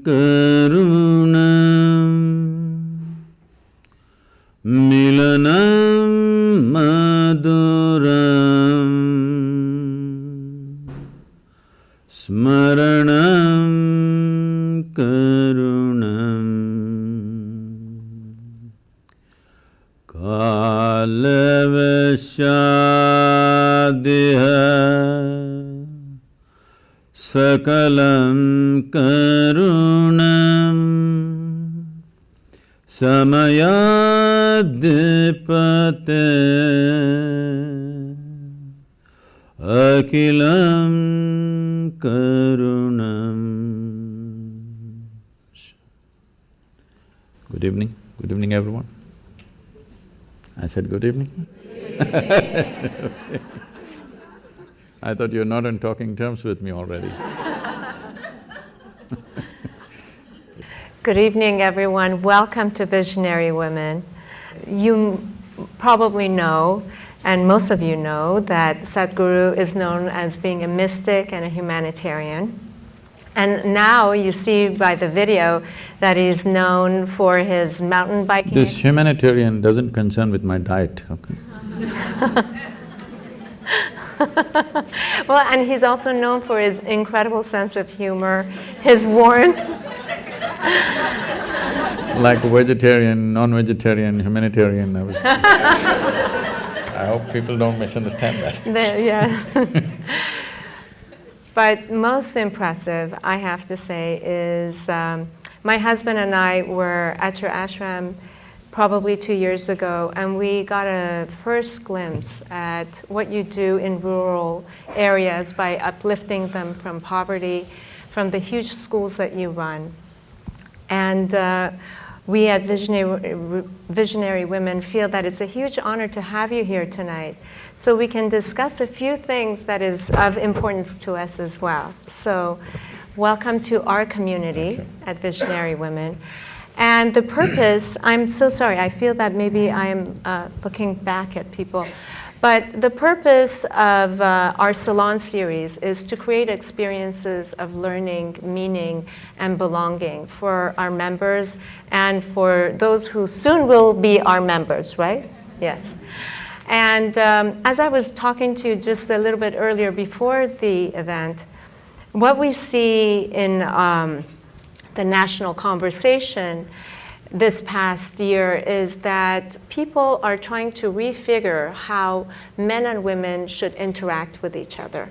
karunam milanam maduram smaranam karunam kalavashadiha sakalam karunam samayadipate akilam karunam. Good evening everyone. I said good evening. I thought you're not on talking terms with me already. Good evening, everyone. Welcome to Visionary Women. You probably know, and most of you know, that Sadhguru is known as being a mystic and a humanitarian. And now you see by the video that he's known for his mountain biking. This humanitarian doesn't concern with my diet, okay? Well, and he's also known for his incredible sense of humor, his warmth. Like vegetarian, non-vegetarian, humanitarian, I hope people don't misunderstand that. Yeah. But most impressive, I have to say, is my husband and I were at your ashram probably 2 years ago, and we got a first glimpse at what you do in rural areas by uplifting them from poverty, from the huge schools that you run. And we at Visionary Women feel that it's a huge honor to have you here tonight, so we can discuss a few things that is of importance to us as well. So, welcome to our community at Visionary Women. And the purpose, I'm so sorry, I feel that maybe I'm looking back at people, but the purpose of our Salon series is to create experiences of learning, meaning, and belonging for our members and for those who soon will be our members, right? Yes. And as I was talking to you just a little bit earlier before the event, what we see in the national conversation this past year is that people are trying to refigure how men and women should interact with each other.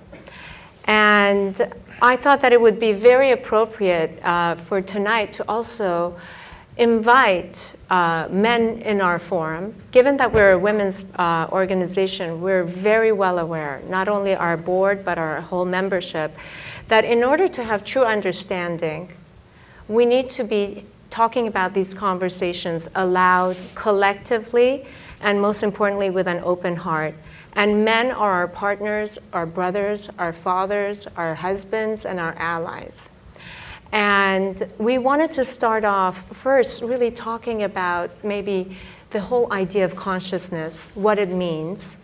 And I thought that it would be very appropriate for tonight to also invite men in our forum. Given that we're a women's organization, we're very well aware, not only our board, but our whole membership, that in order to have true understanding, we need to be talking about these conversations aloud, collectively, and most importantly with an open heart. And men are our partners, our brothers, our fathers, our husbands, and our allies. And we wanted to start off first really talking about maybe the whole idea of consciousness, what it means.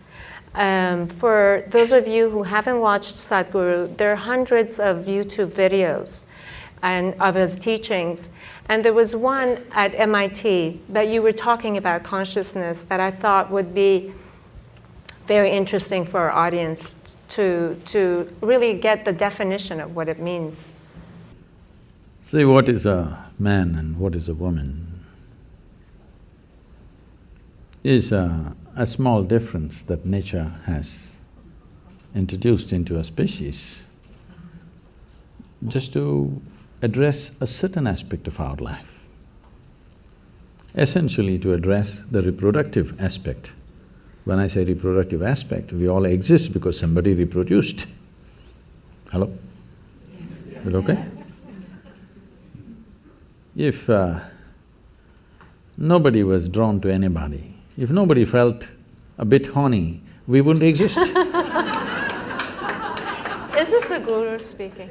For those of you who haven't watched Sadhguru, there are hundreds of YouTube videos and of his teachings. And there was one at MIT that you were talking about consciousness that I thought would be very interesting for our audience to really get the definition of what it means. See, what is a man and what is a woman is a small difference that nature has introduced into a species just to address a certain aspect of our life, essentially to address the reproductive aspect. When I say reproductive aspect, we all exist because somebody reproduced. Hello? Yes. Is it okay? If nobody was drawn to anybody, if nobody felt a bit horny, we wouldn't exist. Is this a guru speaking?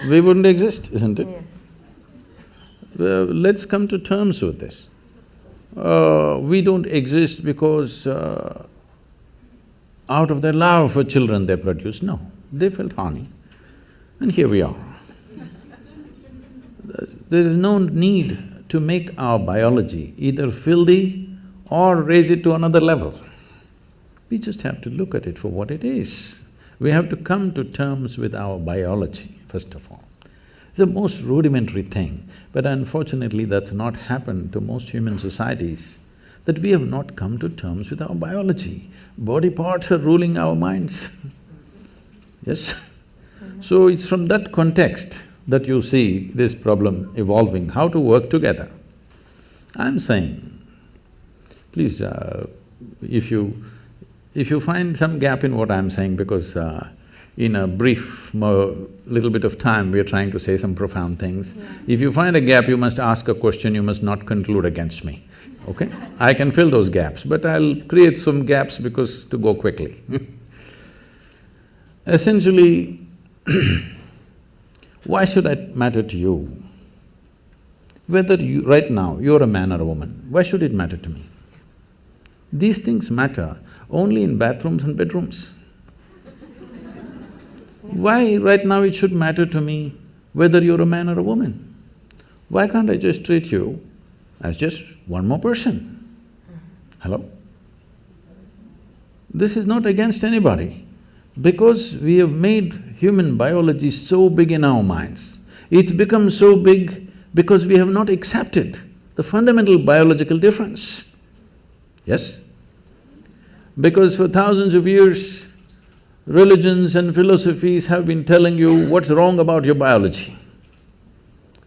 We wouldn't exist, isn't it? Yes. Let's come to terms with this. We don't exist because out of their love for children they produce, no. They felt horny. And here we are. There is no need to make our biology either filthy or raise it to another level. We just have to look at it for what it is. We have to come to terms with our biology, first of all. It's the most rudimentary thing, but unfortunately that's not happened to most human societies, that we have not come to terms with our biology. Body parts are ruling our minds. Yes? So it's from that context that you see this problem evolving, how to work together. I'm saying, please, if you find some gap in what I'm saying, because in a brief little bit of time, we are trying to say some profound things. Yeah. If you find a gap, you must ask a question, you must not conclude against me, okay? I can fill those gaps, but I'll create some gaps because to go quickly. Essentially, why should it matter to you? Whether you… right now, you're a man or a woman, why should it matter to me? These things matter only in bathrooms and bedrooms. Why right now it should matter to me whether you're a man or a woman? Why can't I just treat you as just one more person? Hello? This is not against anybody, because we have made human biology so big in our minds. It's become so big because we have not accepted the fundamental biological difference. Yes? Because for thousands of years, religions and philosophies have been telling you what's wrong about your biology,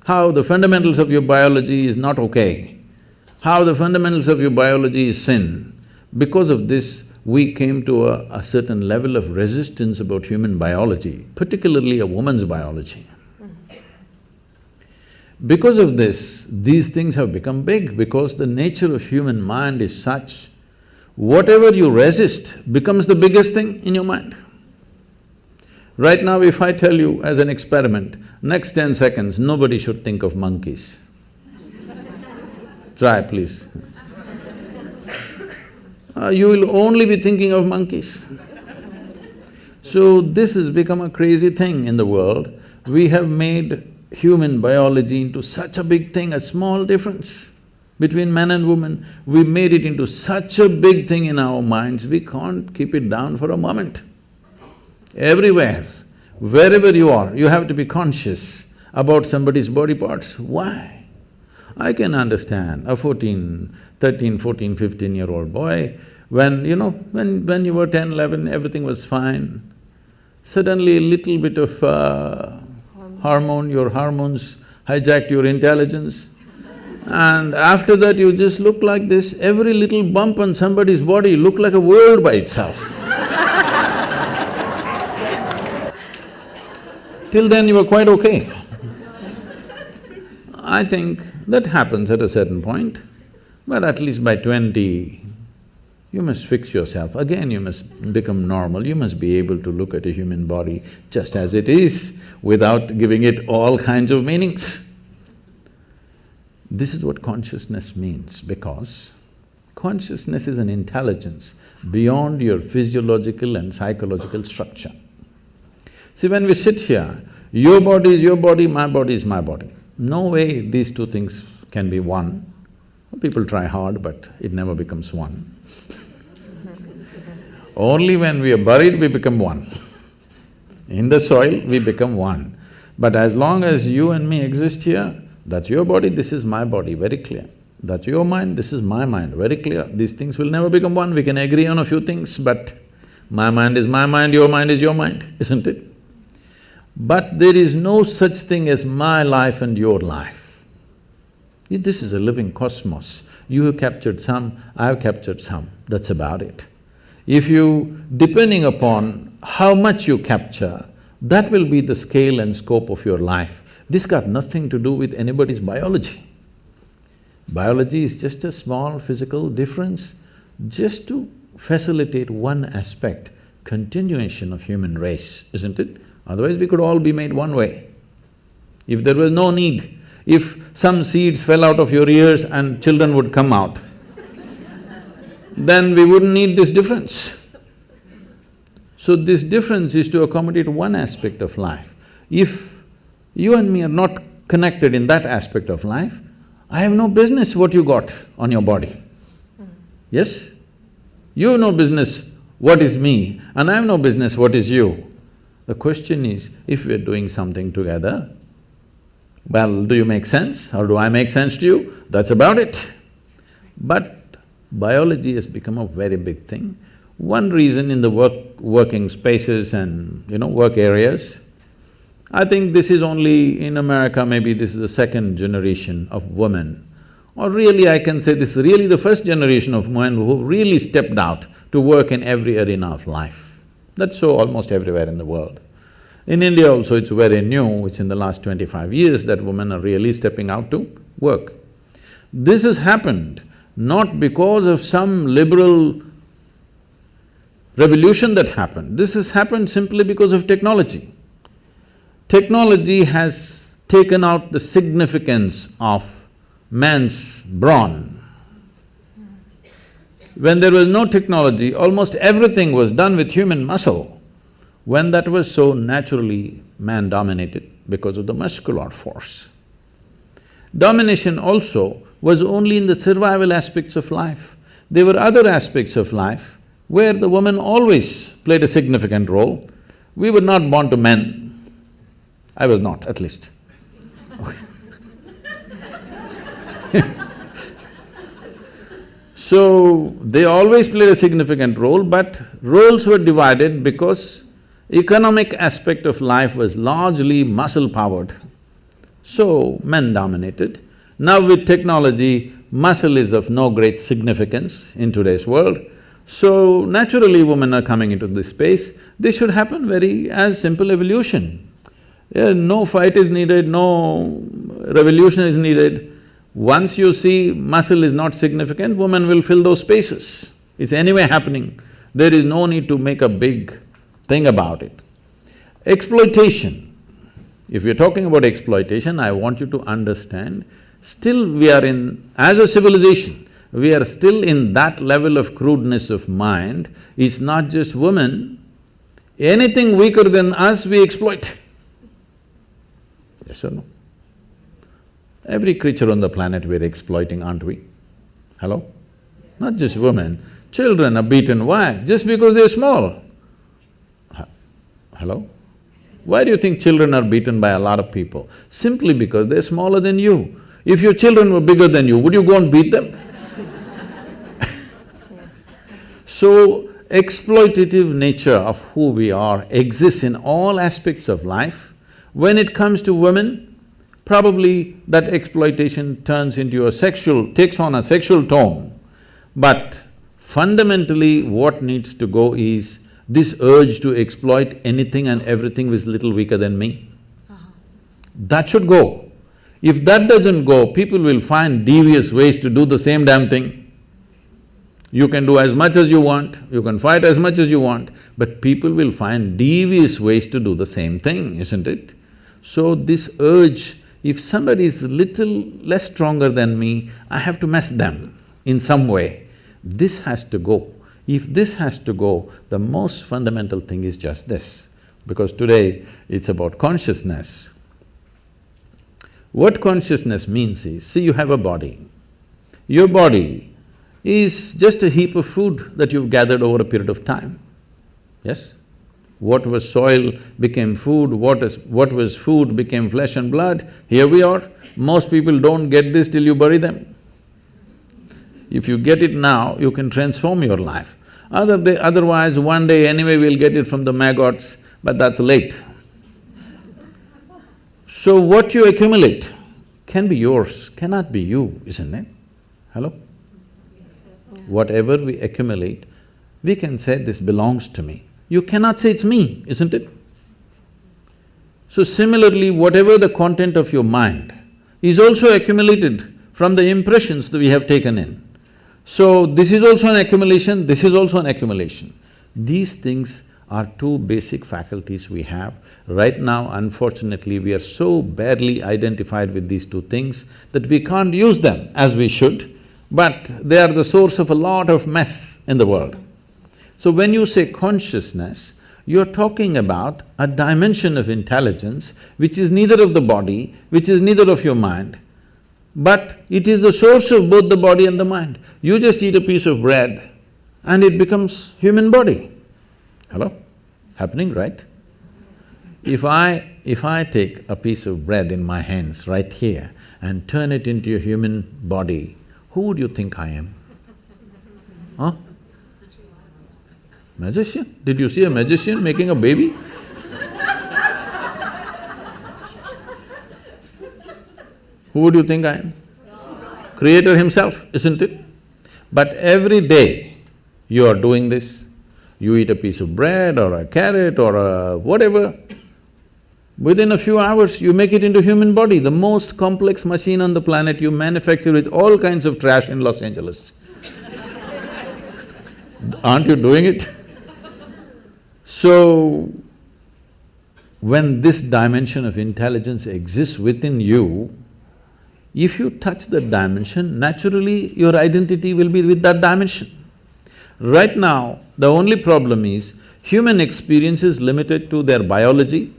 how the fundamentals of your biology is not okay, how the fundamentals of your biology is sin. Because of this, we came to a certain level of resistance about human biology, particularly a woman's biology. Because of this, these things have become big, because the nature of human mind is such, whatever you resist becomes the biggest thing in your mind. Right now, if I tell you as an experiment, next 10 seconds, nobody should think of monkeys. Try, please. You will only be thinking of monkeys. So this has become a crazy thing in the world. We have made human biology into such a big thing, a small difference between man and woman. We made it into such a big thing in our minds, we can't keep it down for a moment. Everywhere, wherever you are, you have to be conscious about somebody's body parts. Why? I can understand a 13, 14, 15-year-old boy, when you were 10, 11, everything was fine. Suddenly a little bit of your hormones hijacked your intelligence, and after that you just look like this. Every little bump on somebody's body looked like a world by itself. Till then you were quite okay. I think that happens at a certain point, but at least by 20, you must fix yourself. Again, you must become normal, you must be able to look at a human body just as it is, without giving it all kinds of meanings. This is what consciousness means, because consciousness is an intelligence beyond your physiological and psychological structure. See, when we sit here, your body is your body, my body is my body. No way these two things can be one. People try hard, but it never becomes one. Only when we are buried, we become one. In the soil, we become one. But as long as you and me exist here, that's your body, this is my body, very clear. That's your mind, this is my mind, very clear. These things will never become one. We can agree on a few things, but my mind is my mind, your mind is your mind, isn't it? But there is no such thing as my life and your life. This is a living cosmos. You have captured some, I have captured some, that's about it. If you… depending upon how much you capture, that will be the scale and scope of your life. This got nothing to do with anybody's biology. Biology is just a small physical difference, just to facilitate one aspect, continuation of human race, isn't it? Otherwise we could all be made one way. If there was no need, if some seeds fell out of your ears and children would come out, then we wouldn't need this difference. So this difference is to accommodate one aspect of life. If you and me are not connected in that aspect of life, I have no business what you got on your body. Yes? You have no business what is me, and I have no business what is you. The question is, if we're doing something together, well, do you make sense or do I make sense to you? That's about it. But biology has become a very big thing. One reason in the working spaces and, work areas, I think this is only in America, maybe this is the second generation of women. Or really I can say this is really the first generation of women who really stepped out to work in every arena of life. That's so almost everywhere in the world. In India also it's very new, it's in the last 25 years that women are really stepping out to work. This has happened not because of some liberal revolution that happened, this has happened simply because of technology. Technology has taken out the significance of man's brawn. When there was no technology, almost everything was done with human muscle. When that was so naturally man-dominated because of the muscular force. Domination also was only in the survival aspects of life. There were other aspects of life where the woman always played a significant role. We were not born to men. I was not, at least. So, they always played a significant role, but roles were divided because economic aspect of life was largely muscle-powered. So, men dominated. Now with technology, muscle is of no great significance in today's world. So, naturally women are coming into this space. This should happen very as simple evolution. No fight is needed, no revolution is needed. Once you see muscle is not significant, women will fill those spaces. It's anyway happening. There is no need to make a big thing about it. Exploitation. If you're talking about exploitation, I want you to understand, still we are in… as a civilization, we are still in that level of crudeness of mind. It's not just women, anything weaker than us we exploit. Yes or no? Every creature on the planet we're exploiting, aren't we? Hello? Not just women, children are beaten. Why? Just because they're small. Hello? Why do you think children are beaten by a lot of people? Simply because they're smaller than you. If your children were bigger than you, would you go and beat them? So, exploitative nature of who we are exists in all aspects of life. When it comes to women, probably that exploitation turns into a sexual… takes on a sexual tone. But fundamentally what needs to go is this urge to exploit anything and everything which is little weaker than me. That should go. If that doesn't go, people will find devious ways to do the same damn thing. You can do as much as you want, you can fight as much as you want, but people will find devious ways to do the same thing, isn't it? So this urge, if somebody is little less stronger than me, I have to mess them in some way. This has to go. If this has to go, the most fundamental thing is just this, because today it's about consciousness. What consciousness means is, see, you have a body. Your body is just a heap of food that you've gathered over a period of time, yes? What was soil became food, what was food became flesh and blood, here we are. Most people don't get this till you bury them. If you get it now, you can transform your life. Otherwise, one day anyway we'll get it from the maggots, but that's late. So what you accumulate can be yours, cannot be you, isn't it? Hello? Whatever we accumulate, we can say this belongs to me. You cannot say it's me, isn't it? So similarly, whatever the content of your mind is also accumulated from the impressions that we have taken in. So this is also an accumulation, this is also an accumulation. These things are two basic faculties we have. Right now, unfortunately, we are so barely identified with these two things that we can't use them as we should, but they are the source of a lot of mess in the world. So when you say consciousness, You're talking about a dimension of intelligence which is neither of the body, which is neither of your mind, but it is the source of both the body and the mind. You just eat a piece of bread and it becomes human body. Hello? Happening, right? If I take a piece of bread in my hands right here and turn it into a human body, who would you think I am? Huh? Magician? Did you see a magician making a baby? Who would you think I am? Creator himself, isn't it? But every day you are doing this, you eat a piece of bread or a carrot or a whatever, within a few hours you make it into human body, the most complex machine on the planet. You manufacture with all kinds of trash in Los Angeles. Aren't you doing it? So, when this dimension of intelligence exists within you, if you touch that dimension, naturally your identity will be with that dimension. Right now, the only problem is human experience is limited to their biology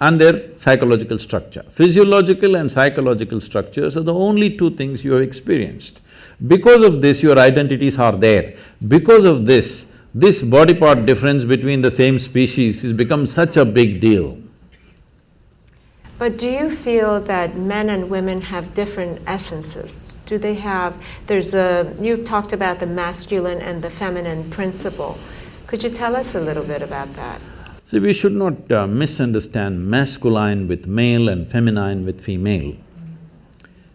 and their psychological structure. Physiological and psychological structures are the only two things you have experienced. Because of this, your identities are there. Because of this body part difference between the same species has become such a big deal. But do you feel that men and women have different essences? Do they have… you've talked about the masculine and the feminine principle. Could you tell us a little bit about that? See, we should not misunderstand masculine with male and feminine with female.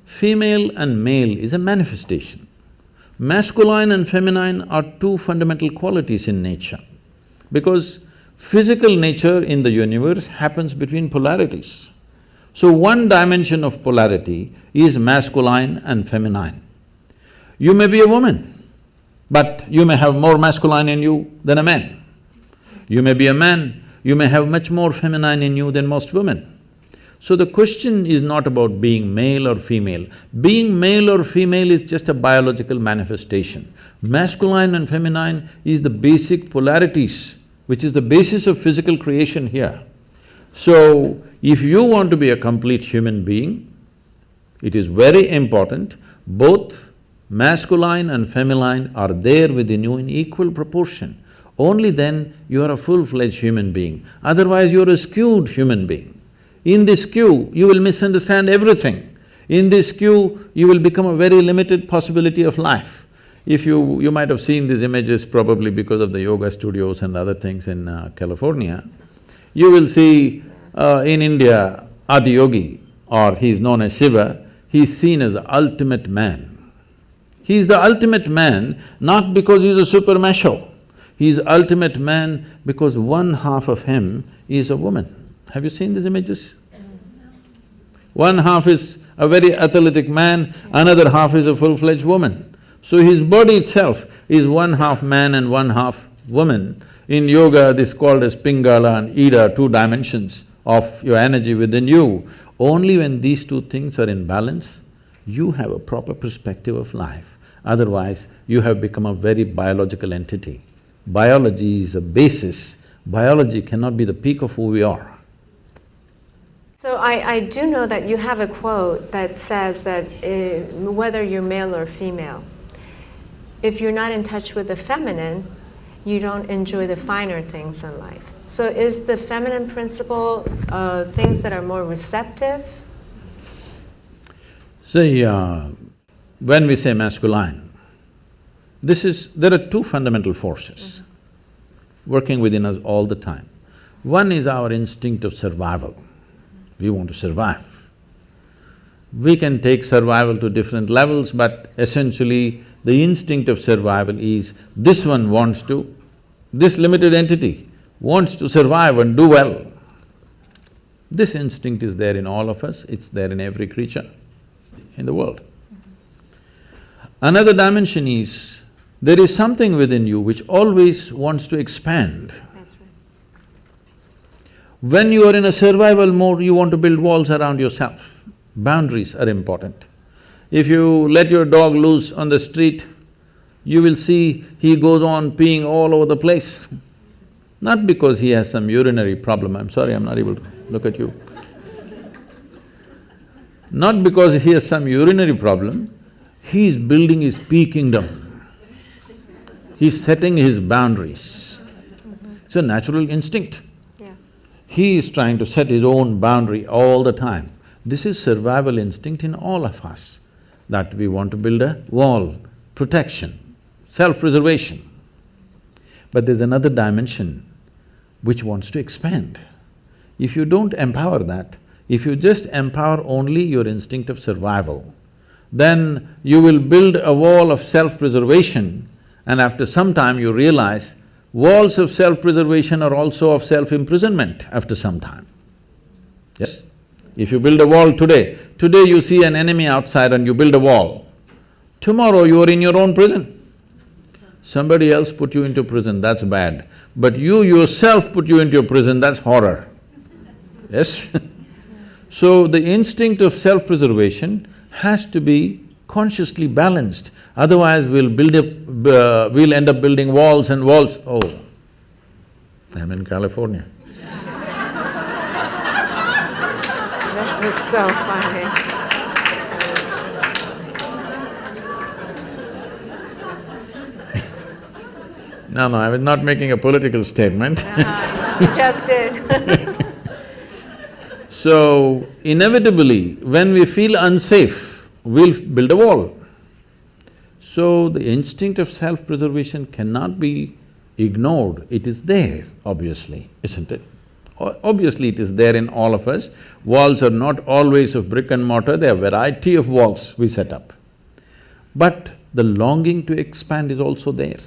Female and male is a manifestation. Masculine and feminine are two fundamental qualities in nature, because physical nature in the universe happens between polarities. So one dimension of polarity is masculine and feminine. You may be a woman, but you may have more masculine in you than a man. You may be a man, you may have much more feminine in you than most women. So the question is not about being male or female. Being male or female is just a biological manifestation. Masculine and feminine is the basic polarities, which is the basis of physical creation here. So, if you want to be a complete human being, it is very important both masculine and feminine are there within you in equal proportion. Only then you are a full-fledged human being, otherwise you are a skewed human being. In this skew, you will misunderstand everything. In this skew, you will become a very limited possibility of life. If you might have seen these images probably because of the yoga studios and other things in California. You will see in India, Adiyogi, or he is known as Shiva, he is seen as the ultimate man. He is the ultimate man not because he is a super macho, he is ultimate man because one half of him is a woman. Have you seen these images? One half is a very athletic man, another half is a full-fledged woman. So his body itself is one half man and one half woman. In yoga, this is called as Pingala and Ida, two dimensions of your energy within you. Only when these two things are in balance, you have a proper perspective of life. Otherwise, you have become a very biological entity. Biology is a basis. Biology cannot be the peak of who we are. So I do know that you have a quote that says that whether you're male or female, if you're not in touch with the feminine, you don't enjoy the finer things in life. So is the feminine principle things that are more receptive? See, when we say masculine, there are two fundamental forces working within us all the time. One is our instinct of survival. We want to survive. We can take survival to different levels, but essentially the instinct of survival is this one wants to, this limited entity wants to survive and do well. This instinct is there in all of us, it's there in every creature in the world. Another dimension is, there is something within you which always wants to expand. When you are in a survival mode, you want to build walls around yourself. Boundaries are important. If you let your dog loose on the street, you will see he goes on peeing all over the place. Not because he has some urinary problem, I'm sorry, I'm not able to look at you. Not because he has some urinary problem, he is building his peak kingdom. He's setting his boundaries. It's a natural instinct. Yeah. He is trying to set his own boundary all the time. This is survival instinct in all of us, that we want to build a wall, protection, self-preservation. But there's another dimension which wants to expand. If you don't empower that, if you just empower only your instinct of survival, then you will build a wall of self-preservation, and after some time you realize walls of self-preservation are also of self-imprisonment after some time. Yes? If you build a wall today you see an enemy outside and you build a wall. Tomorrow you are in your own prison. Somebody else put you into prison, that's bad. But you yourself put you into your prison, that's horror. Yes? So the instinct of self-preservation has to be consciously balanced, otherwise we'll end up building walls and walls. Oh, I'm in California. This is so funny. No, I was not making a political statement. You just did. So, inevitably, when we feel unsafe, we'll build a wall. So, the instinct of self-preservation cannot be ignored, it is there, obviously, isn't it? Obviously, it is there in all of us. Walls are not always of brick and mortar, there are a variety of walls we set up. But the longing to expand is also there.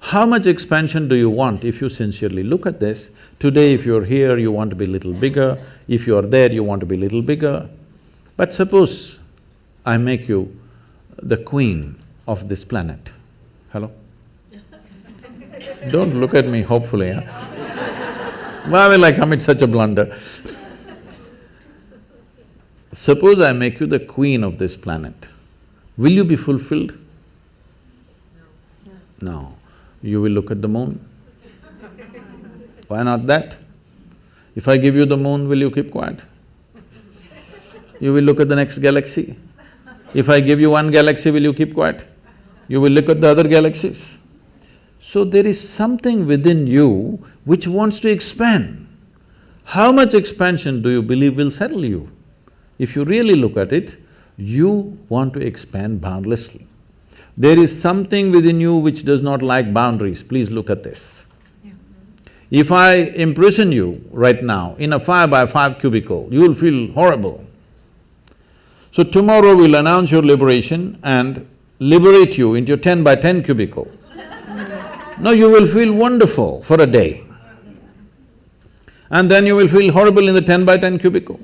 How much expansion do you want if you sincerely look at this? Today if you're here, you want to be a little bigger, if you're there, you want to be a little bigger. But suppose I make you the queen of this planet. Hello? Don't look at me hopefully, huh? Why will I commit such a blunder? Suppose I make you the queen of this planet, will you be fulfilled? No. You will look at the moon. Why not that? If I give you the moon, will you keep quiet? You will look at the next galaxy. If I give you one galaxy, will you keep quiet? You will look at the other galaxies. So there is something within you which wants to expand. How much expansion do you believe will settle you? If you really look at it, you want to expand boundlessly. There is something within you which does not like boundaries, please look at this. Yeah. If I imprison you right now in a 5x5 cubicle, you will feel horrible. So tomorrow we'll announce your liberation and liberate you into your 10x10 cubicle. Now you will feel wonderful for a day. And then you will feel horrible in the 10x10 cubicle.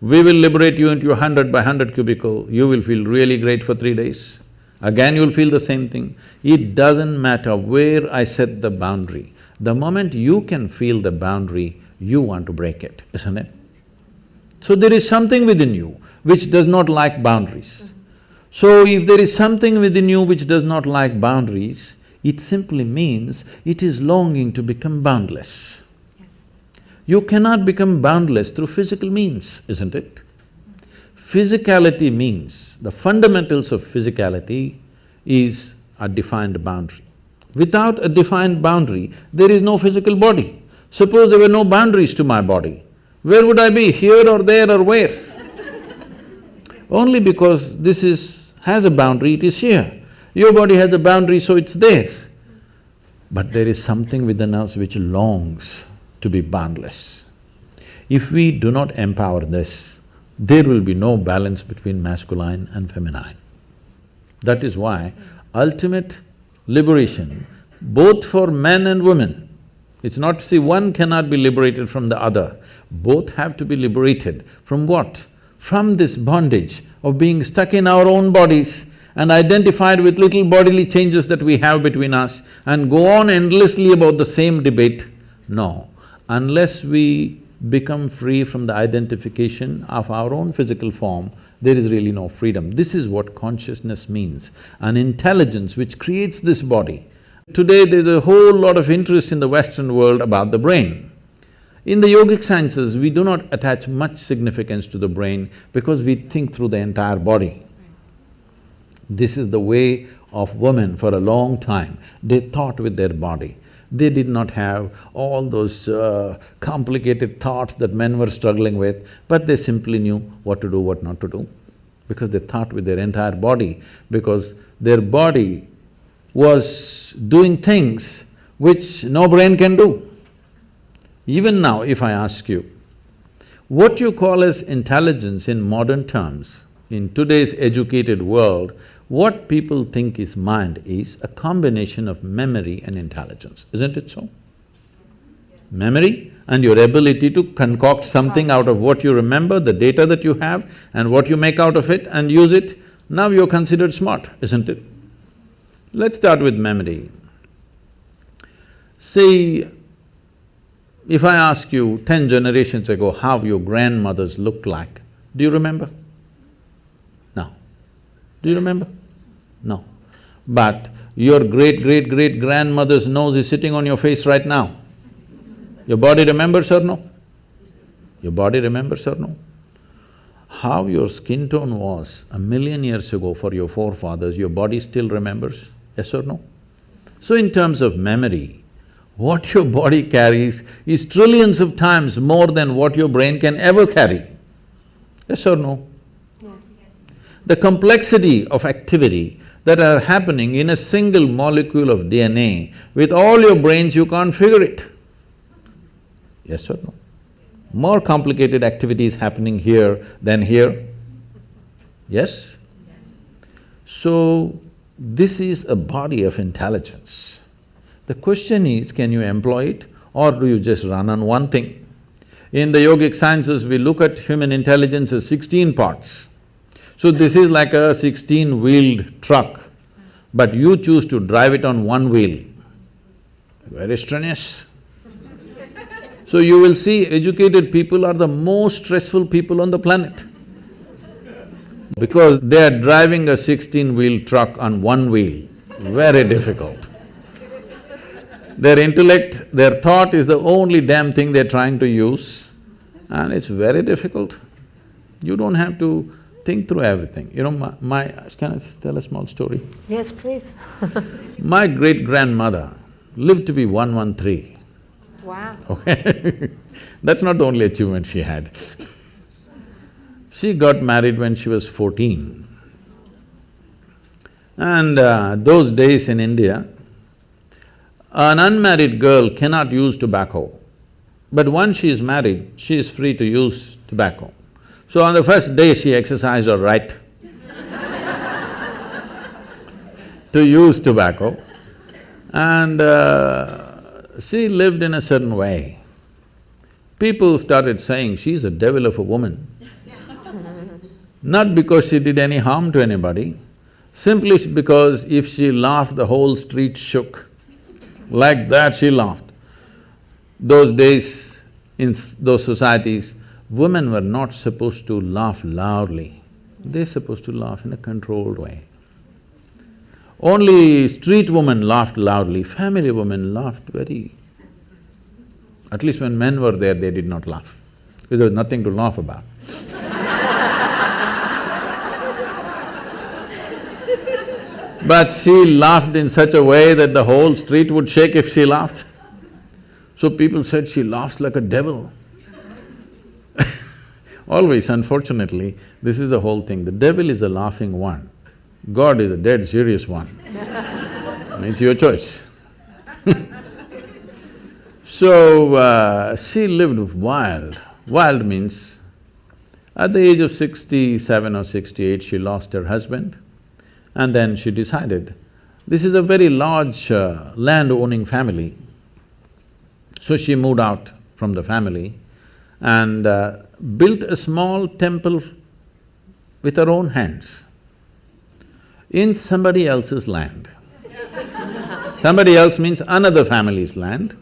We will liberate you into your 100x100 cubicle, you will feel really great for 3 days. Again you'll feel the same thing. It doesn't matter where I set the boundary. The moment you can feel the boundary, you want to break it, isn't it? So there is something within you which does not like boundaries. So if there is something within you which does not like boundaries, it simply means it is longing to become boundless. Yes. You cannot become boundless through physical means, isn't it? Physicality means, the fundamentals of physicality is a defined boundary. Without a defined boundary, there is no physical body. Suppose there were no boundaries to my body, where would I be, here or there or where? Only because this has a boundary, it is here. Your body has a boundary, so it's there. But there is something within us which longs to be boundless. If we do not empower this, there will be no balance between masculine and feminine. That is why ultimate liberation, both for men and women, it's not… see, one cannot be liberated from the other. Both have to be liberated from what? From this bondage of being stuck in our own bodies and identified with little bodily changes that we have between us and go on endlessly about the same debate. No, unless we become free from the identification of our own physical form, there is really no freedom. This is what consciousness means, an intelligence which creates this body Today there's a whole lot of interest in the Western world about the brain. In the yogic sciences, we do not attach much significance to the brain because we think through the entire body. This is the way of women for a long time. They thought with their body. They did not have all those complicated thoughts that men were struggling with, but they simply knew what to do, what not to do, because they thought with their entire body, because their body was doing things which no brain can do. Even now, if I ask you, what you call as intelligence in modern terms, in today's educated world, what people think is mind is a combination of memory and intelligence, isn't it so? Memory and your ability to concoct something out of what you remember, the data that you have, and what you make out of it and use it, now you're considered smart, isn't it? Let's start with memory. See, if I ask you 10 generations ago how your grandmothers looked like, do you remember? No. Do you remember? No. But your great-great-great-grandmother's nose is sitting on your face right now. Your body remembers or no? Your body remembers or no? How your skin tone was 1,000,000 years ago for your forefathers, your body still remembers, yes or no? So in terms of memory, what your body carries is trillions of times more than what your brain can ever carry. Yes or no? Yes. The complexity of activity that are happening in a single molecule of DNA, with all your brains you can't figure it. Yes or no? More complicated activity is happening here than here. Yes? So, this is a body of intelligence. The question is, can you employ it or do you just run on one thing? In the yogic sciences, we look at human intelligence as 16 parts. So this is like a 16-wheeled truck, but you choose to drive it on one wheel. Very strenuous. So you will see educated people are the most stressful people on the planet because they are driving a 16-wheel truck on one wheel, very difficult. Their intellect, their thought is the only damn thing they're trying to use, and it's very difficult. You don't have to think through everything. You know, can I tell a small story? Yes, please. My great-grandmother lived to be 113. Wow. Okay That's not the only achievement she had. She got married when she was 14. And those days in India, an unmarried girl cannot use tobacco, but once she is married, she is free to use tobacco. So on the first day, she exercised her right to use tobacco, and she lived in a certain way. People started saying, she's a devil of a woman. Not because she did any harm to anybody, simply because if she laughed, the whole street shook. Like that she laughed. Those days, in those societies, women were not supposed to laugh loudly. They're supposed to laugh in a controlled way. Only street women laughed loudly, family women laughed very… At least when men were there, they did not laugh, because there was nothing to laugh about. But she laughed in such a way that the whole street would shake if she laughed. So people said she laughs like a devil. Always, unfortunately, this is the whole thing. The devil is a laughing one. God is a dead serious one. It's your choice. So, she lived wild. Wild means, at the age of 67 or 68, she lost her husband, and then she decided, this is a very large land-owning family. So she moved out from the family and built a small temple with her own hands in somebody else's land. Somebody else means another family's land,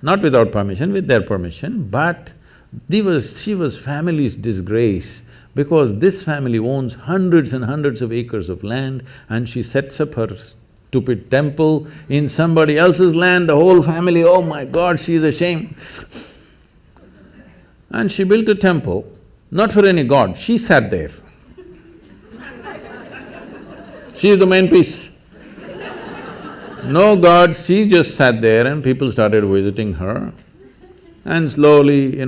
not without permission, with their permission, but she was family's disgrace because this family owns hundreds and hundreds of acres of land and she sets up her stupid temple in somebody else's land, the whole family, oh my God, she's ashamed. And she built a temple, not for any god, she sat there. She is the main piece. No god, she just sat there and people started visiting her. And slowly,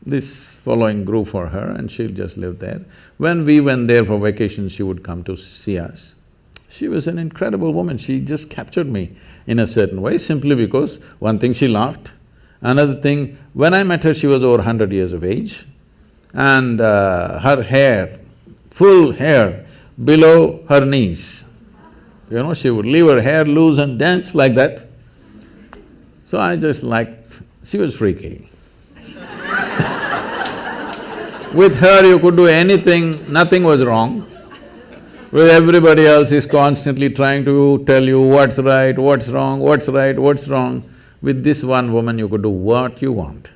this following grew for her and she'll just live there. When we went there for vacation, she would come to see us. She was an incredible woman, she just captured me in a certain way simply because one thing, she laughed. Another thing, when I met her, she was over 100 years of age and her hair, full hair below her knees. She would leave her hair loose and dance like that. So I just liked… she was freaky. With her you could do anything, nothing was wrong. With everybody else is constantly trying to tell you what's right, what's wrong, what's right, what's wrong. With this one woman you could do what you want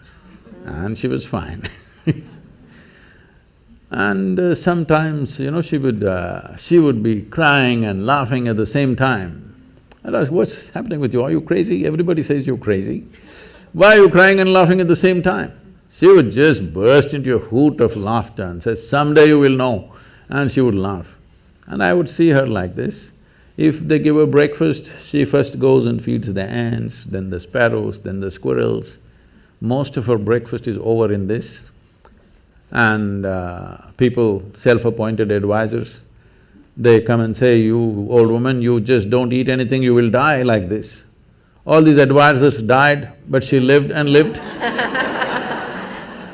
and she was fine. And sometimes, she would be crying and laughing at the same time. I'd ask, what's happening with you? Are you crazy? Everybody says you're crazy. Why are you crying and laughing at the same time? She would just burst into a hoot of laughter and say, someday you will know, and she would laugh. And I would see her like this. If they give her breakfast, she first goes and feeds the ants, then the sparrows, then the squirrels. Most of her breakfast is over in this. And people, self-appointed advisors, they come and say, you old woman, you just don't eat anything, you will die like this. All these advisors died, but she lived and lived.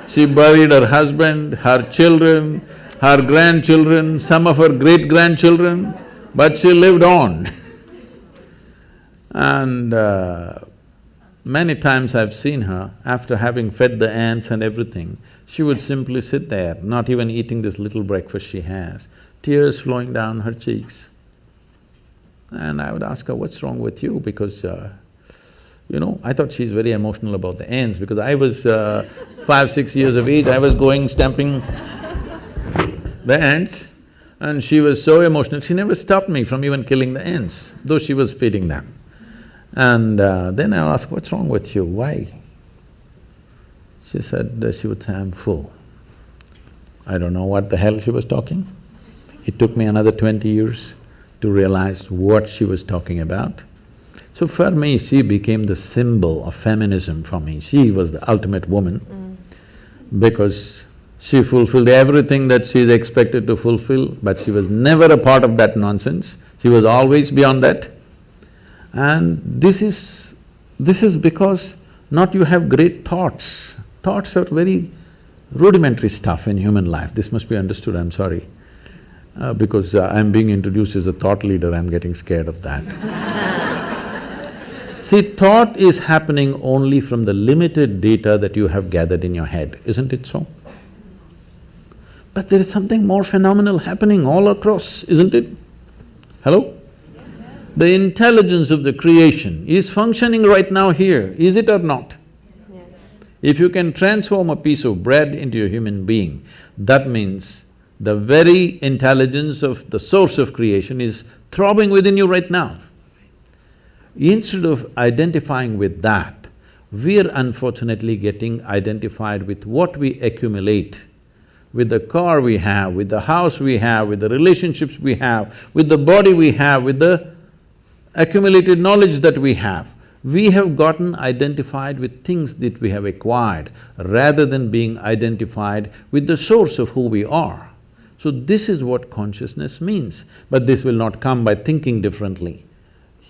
She buried her husband, her children, her grandchildren, some of her great-grandchildren, but she lived on. And many times I've seen her, after having fed the ants and everything, she would simply sit there, not even eating this little breakfast she has, tears flowing down her cheeks. And I would ask her, what's wrong with you? Because, I thought she's very emotional about the ants because I was 5, 6 years of age, I was going stamping the ants and she was so emotional, she never stopped me from even killing the ants, though she was feeding them. And then I asked, what's wrong with you, why? She said, she would say, I'm full. I don't know what the hell she was talking. It took me another 20 years to realize what she was talking about. So for me, she became the symbol of feminism for me. She was the ultimate woman because she fulfilled everything that she's expected to fulfill, but she was never a part of that nonsense. She was always beyond that. And this is because not you have great thoughts. Thoughts are very rudimentary stuff in human life. This must be understood, I'm sorry. Because I'm being introduced as a thought leader, I'm getting scared of that. See, thought is happening only from the limited data that you have gathered in your head, isn't it so? But there is something more phenomenal happening all across, isn't it? Hello? The intelligence of the creation is functioning right now here, is it or not? Yes. If you can transform a piece of bread into a human being, that means the very intelligence of the source of creation is throbbing within you right now. Instead of identifying with that, we're unfortunately getting identified with what we accumulate, with the car we have, with the house we have, with the relationships we have, with the body we have, with the accumulated knowledge that we have. We have gotten identified with things that we have acquired rather than being identified with the source of who we are. So this is what consciousness means, but this will not come by thinking differently.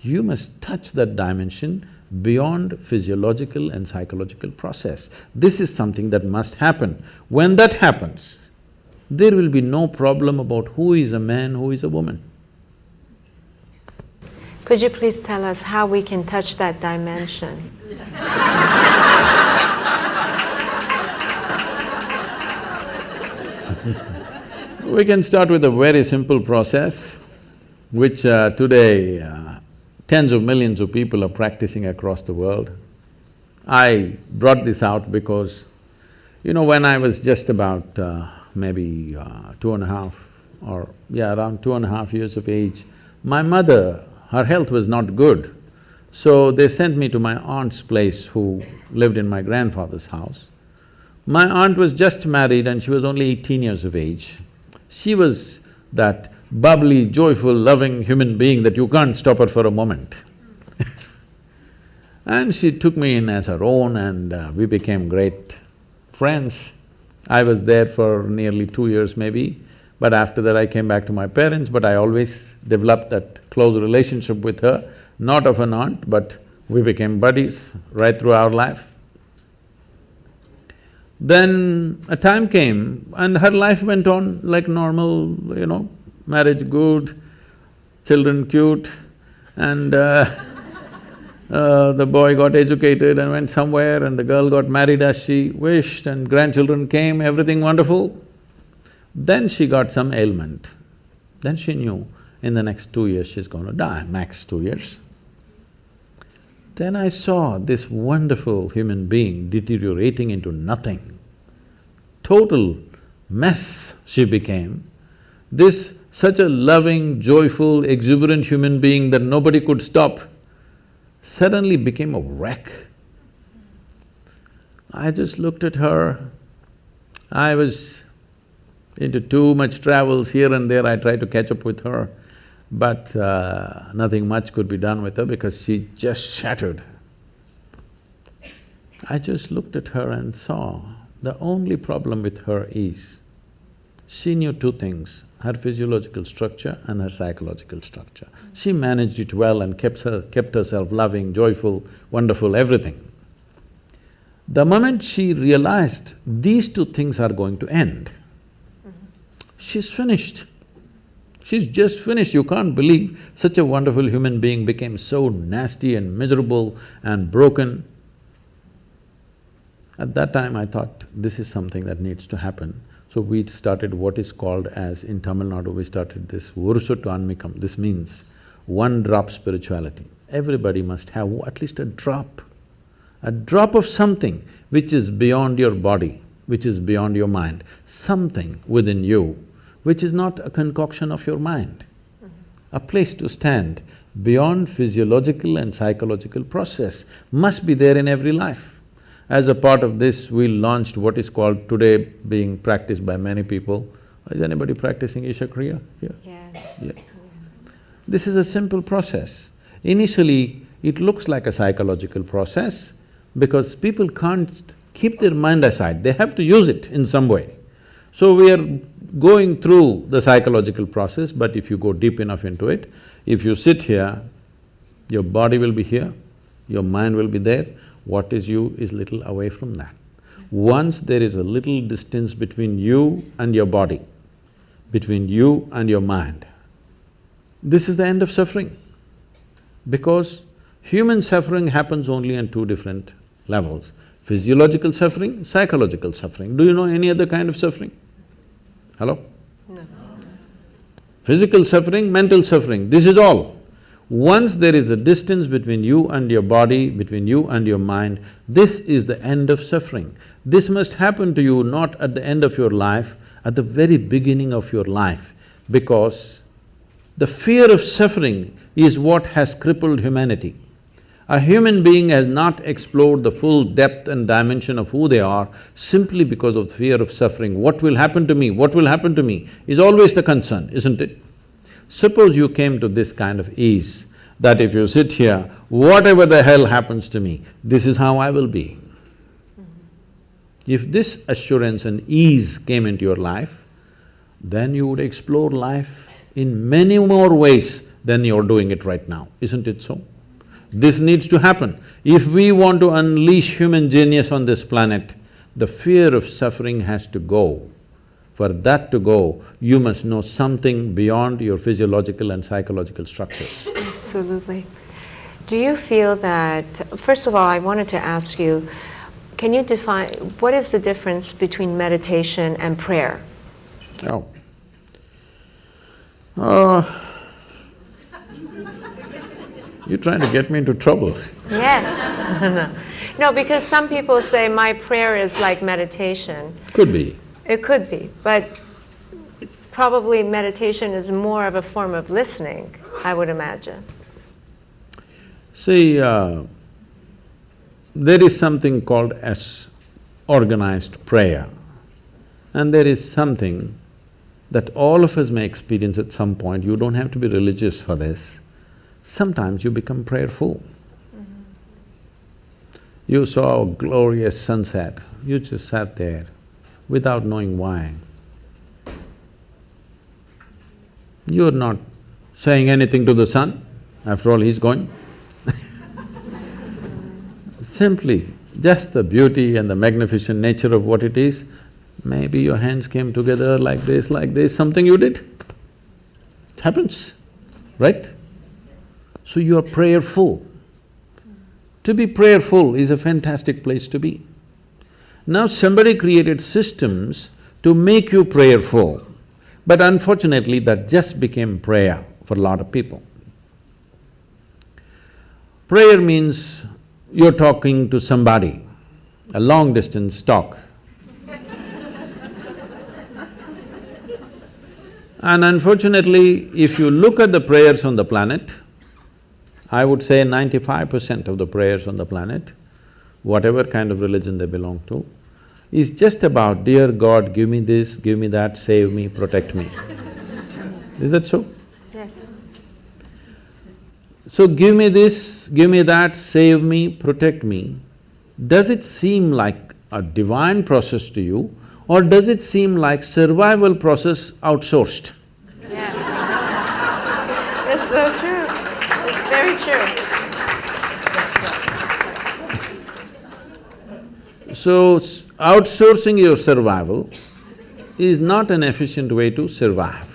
You must touch that dimension beyond physiological and psychological process. This is something that must happen. When that happens, there will be no problem about who is a man, who is a woman. Could you please tell us how we can touch that dimension? We can start with a very simple process, which today tens of millions of people are practicing across the world. I brought this out because, when I was just about maybe 2.5 or around 2.5 years of age, my mother her health was not good. So they sent me to my aunt's place who lived in my grandfather's house. My aunt was just married and she was only 18 years of age. She was that bubbly, joyful, loving human being that you can't stop her for a moment. And she took me in as her own and we became great friends. I was there for nearly 2 years maybe, but after that I came back to my parents, but I always developed that close relationship with her, not of an aunt, but we became buddies right through our life. Then a time came and her life went on like normal, marriage good, children cute, and the boy got educated and went somewhere and the girl got married as she wished and grandchildren came, everything wonderful. Then she got some ailment. Then she knew in the next 2 years she's going to die, max 2 years. Then I saw this wonderful human being deteriorating into nothing. Total mess she became. This such a loving, joyful, exuberant human being that nobody could stop suddenly became a wreck. I just looked at her. I was into too much travels here and there, I tried to catch up with her, but nothing much could be done with her because she just shattered. I just looked at her and saw the only problem with her is she knew two things, her physiological structure and her psychological structure. She managed it well and kept herself loving, joyful, wonderful, everything. The moment she realized these two things are going to end, she's finished. She's just finished. You can't believe such a wonderful human being became so nasty and miserable and broken. At that time I thought, this is something that needs to happen. So we started what is called as, in Tamil Nadu, we started this Urusuttu Anmikam. This means one drop spirituality. Everybody must have at least a drop of something which is beyond your body, which is beyond your mind, something within you which is not a concoction of your mind. A place to stand beyond physiological and psychological process must be there in every life. As a part of this, we launched what is called today being practiced by many people. Is anybody practicing Isha Kriya here? Yeah. This is a simple process. Initially, it looks like a psychological process because people can't keep their mind aside, they have to use it in some way. So we are going through the psychological process, but if you go deep enough into it, if you sit here, your body will be here, your mind will be there, what is you is little away from that. Once there is a little distance between you and your body, between you and your mind, this is the end of suffering. Because human suffering happens only on two different levels, physiological suffering, psychological suffering. Do you know any other kind of suffering? Hello? No. Physical suffering, mental suffering, this is all. Once there is a distance between you and your body, between you and your mind, this is the end of suffering. This must happen to you not at the end of your life, at the very beginning of your life, because the fear of suffering is what has crippled humanity. A human being has not explored the full depth and dimension of who they are simply because of the fear of suffering. What will happen to me? What will happen to me? Is always the concern, isn't it? Suppose you came to this kind of ease, that if you sit here, whatever the hell happens to me, this is how I will be. If this assurance and ease came into your life, then you would explore life in many more ways than you're doing it right now, isn't it so? This needs to happen. If we want to unleash human genius on this planet, the fear of suffering has to go. For that to go, you must know something beyond your physiological and psychological structures. Absolutely. Do you feel that… First of all, I wanted to ask you, can you define… what is the difference between meditation and prayer? Oh. You're trying to get me into trouble. Yes. No, because some people say my prayer is like meditation. Could be. It could be, but probably meditation is more of a form of listening, I would imagine. See, there is something called as organized prayer, and there is something that all of us may experience at some point. You don't have to be religious for this. Sometimes you become prayerful. You saw a glorious sunset, you just sat there without knowing why. You're not saying anything to the sun, after all he's going. Simply, just the beauty and the magnificent nature of what it is, maybe your hands came together like this, something you did. It happens, right? So you are prayerful. To be prayerful is a fantastic place to be. Now somebody created systems to make you prayerful, but unfortunately that just became prayer for a lot of people. Prayer means you're talking to somebody, a long distance talk. And unfortunately, if you look at the prayers on the planet, I would say 95% of the prayers on the planet, whatever kind of religion they belong to, is just about, dear God, give me this, give me that, save me, protect me. Is that so? Yes. So give me this, give me that, save me, protect me. Does it seem like a divine process to you, or does it seem like survival process outsourced? Yes. It's so true. It's very true. So, outsourcing your survival is not an efficient way to survive.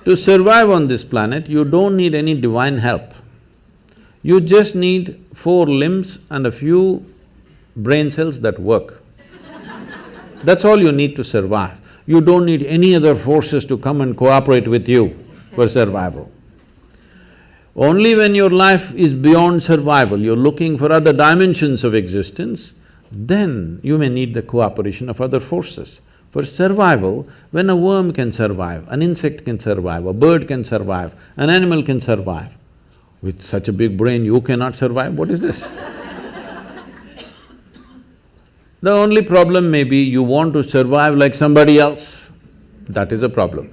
To survive on this planet, you don't need any divine help. You just need 4 limbs and a few brain cells that work. That's all you need to survive. You don't need any other forces to come and cooperate with you for survival. Only when your life is beyond survival, you're looking for other dimensions of existence, then you may need the cooperation of other forces. For survival, when a worm can survive, an insect can survive, a bird can survive, an animal can survive, with such a big brain you cannot survive, what is this? The only problem may be you want to survive like somebody else, that is a problem.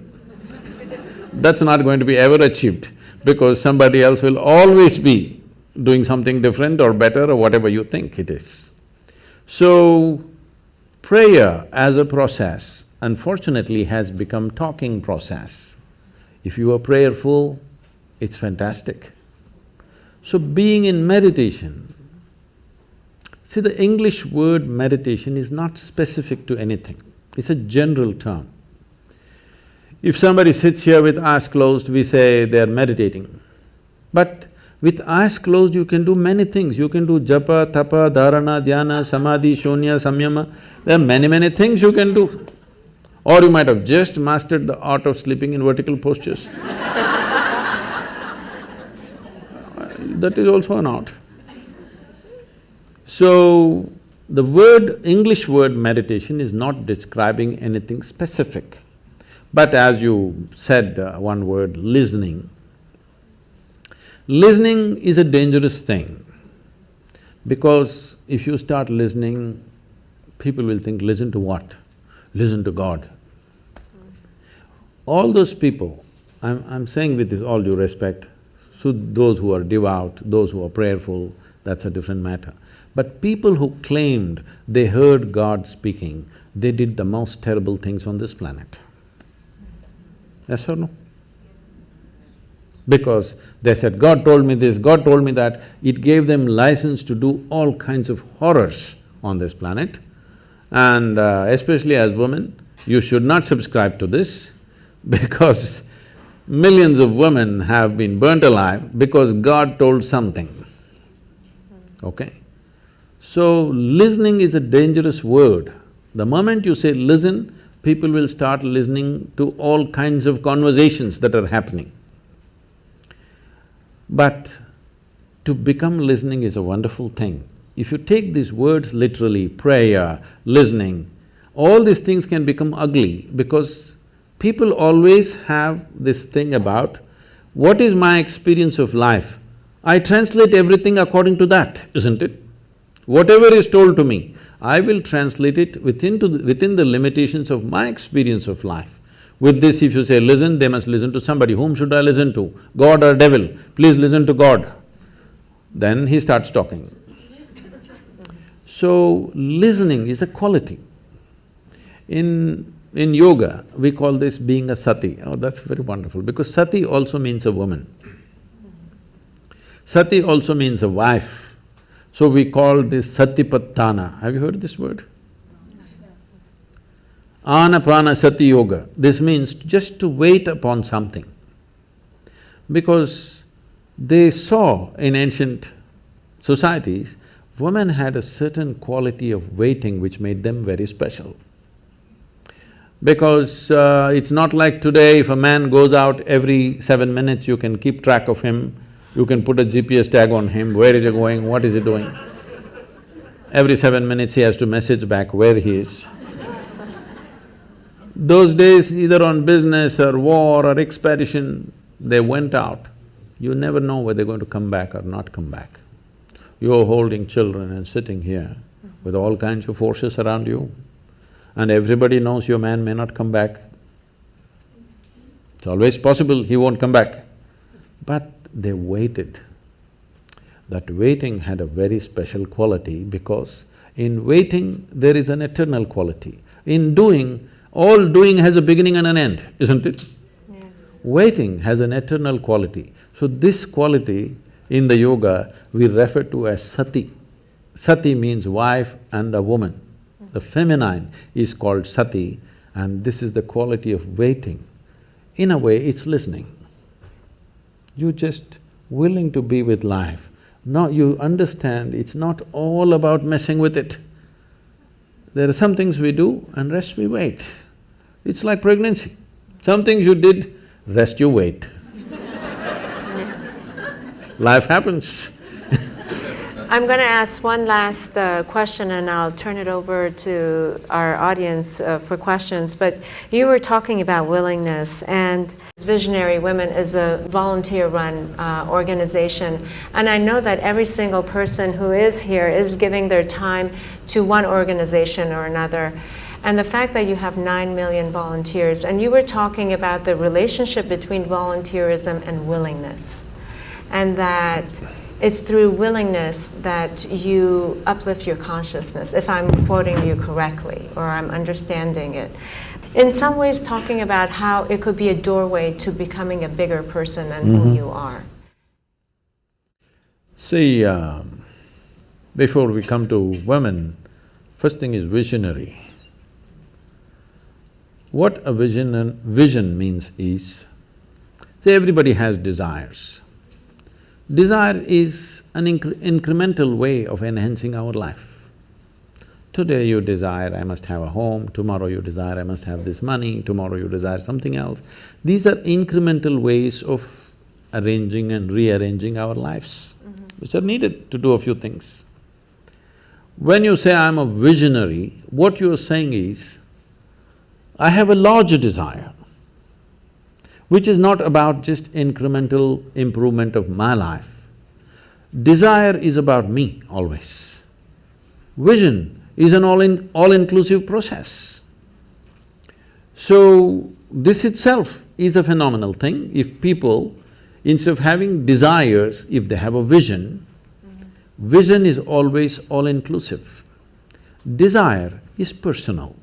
That's not going to be ever achieved, because somebody else will always be doing something different or better or whatever you think it is. So, prayer as a process, unfortunately, has become talking process. If you are prayerful, it's fantastic. So being in meditation, see, the English word meditation is not specific to anything, it's a general term. If somebody sits here with eyes closed, we say they're meditating. But with eyes closed, you can do many things. You can do japa, tapa, dharana, dhyana, samadhi, shunya, samyama. There are many things you can do. Or you might have just mastered the art of sleeping in vertical postures. That is also an art. So, the word… English word meditation is not describing anything specific. But as you said one word, listening. Listening is a dangerous thing, because if you start listening, people will think, listen to what? Listen to God. All those people, I'm saying with this all due respect, so those who are devout, those who are prayerful, that's a different matter. But people who claimed they heard God speaking, they did the most terrible things on this planet. Yes or no? Because they said, God told me this, God told me that, it gave them license to do all kinds of horrors on this planet. And especially as women, you should not subscribe to this, because millions of women have been burnt alive because God told something, okay? So, listening is a dangerous word. The moment you say listen, people will start listening to all kinds of conversations that are happening. But to become listening is a wonderful thing. If you take these words literally, prayer, listening, all these things can become ugly, because people always have this thing about What is my experience of life? I translate everything according to that, isn't it? Whatever is told to me, I will translate it within the limitations of my experience of life. With this, if you say, listen, they must listen to somebody. Whom should I listen to? God or devil? Please listen to God. Then he starts talking. So, listening is a quality. In yoga, we call this being a sati. Oh, that's very wonderful, because sati also means a woman. Sati also means a wife. So we call this Satipattana. Have you heard this word? Anapana Sati Yoga. This means just to wait upon something. Because they saw in ancient societies, women had a certain quality of waiting which made them very special. Because it's not like today, if a man goes out every 7 minutes, you can keep track of him, you can put a GPS tag on him, where is he going, what is he doing. Every 7 minutes he has to message back where he is. Those days, either on business or war or expedition, they went out. You never know whether they're going to come back or not come back. You're holding children and sitting here with all kinds of forces around you, and everybody knows your man may not come back. It's always possible he won't come back. But they waited. That waiting had a very special quality, because in waiting there is an eternal quality. In doing, all doing has a beginning and an end, isn't it? Yes. Waiting has an eternal quality. So this quality in the yoga we refer to as sati. Sati means wife and a woman. The feminine is called sati, and this is the quality of waiting. In a way, it's listening. You're just willing to be with life. Now you understand it's not all about messing with it. There are some things we do and rest we wait. It's like pregnancy. Some things you did, rest you wait. Life happens. I'm going to ask one last question, and I'll turn it over to our audience for questions. But you were talking about willingness, and Visionary Women is a volunteer-run organization. And I know that every single person who is here is giving their time to one organization or another. And the fact that you have 9 million volunteers, and you were talking about the relationship between volunteerism and willingness, and that it's through willingness that you uplift your consciousness, if I'm quoting you correctly, or I'm understanding it. In some ways talking about how it could be a doorway to becoming a bigger person than who you are. See, before we come to women, first thing is visionary. What a vision means is, say everybody has desires. Desire is an incremental way of enhancing our life. Today you desire, I must have a home, tomorrow you desire, I must have this money, tomorrow you desire something else. These are incremental ways of arranging and rearranging our lives, which are needed to do a few things. When you say, I'm a visionary, what you're saying is, I have a larger desire, which is not about just incremental improvement of my life. Desire is about me always. Vision is an all-inclusive process. So, this itself is a phenomenal thing. If people, instead of having desires, if they have a vision, vision is always all-inclusive. Desire is personal.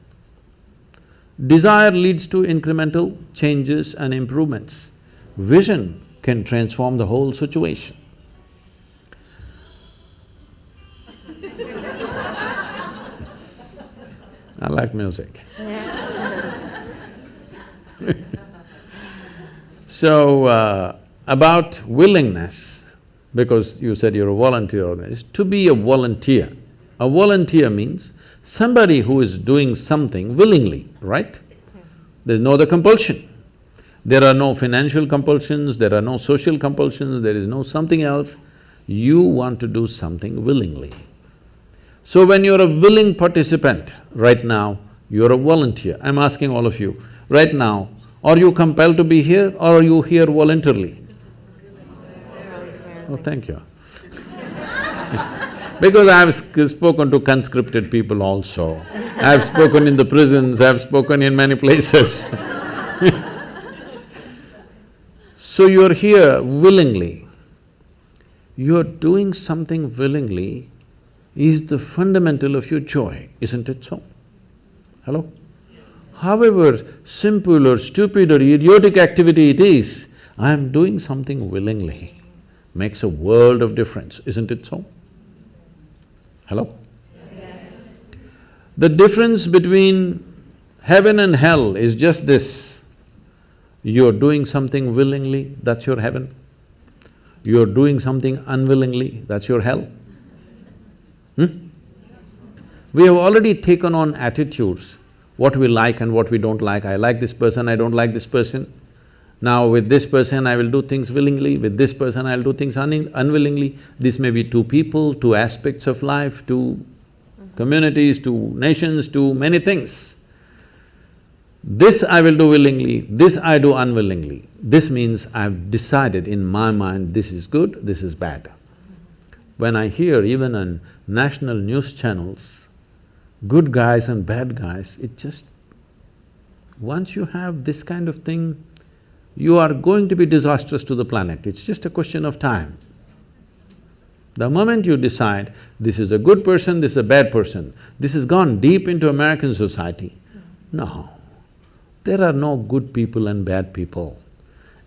Desire leads to incremental changes and improvements. Vision can transform the whole situation. I like music. So, about willingness, because you said you're a volunteer organization, to be a volunteer means somebody who is doing something willingly, right? Yes. There's no other compulsion. There are no financial compulsions, there are no social compulsions, there is no something else. You want to do something willingly. So when you're a willing participant, right now, you're a volunteer. I'm asking all of you, right now, are you compelled to be here or are you here voluntarily? Oh, thank you. Because I've spoken to conscripted people also. I've spoken in the prisons, I've spoken in many places. So you're here willingly. You're doing something willingly is the fundamental of your joy, isn't it so? Hello? However simple or stupid or idiotic activity it is, I'm doing something willingly, makes a world of difference, isn't it so? Hello? Yes. The difference between heaven and hell is just this. You're doing something willingly, that's your heaven. You're doing something unwillingly, that's your hell. We have already taken on attitudes, what we like and what we don't like. I like this person, I don't like this person. Now with this person I will do things willingly, with this person I'll do things unwillingly. This may be two people, two aspects of life, two communities, two nations, two many things. This I will do willingly, this I do unwillingly. This means I've decided in my mind, this is good, this is bad. When I hear even on national news channels, good guys and bad guys, it just… once you have this kind of thing, you are going to be disastrous to the planet, it's just a question of time. The moment you decide, this is a good person, this is a bad person, this has gone deep into American society. No, there are no good people and bad people.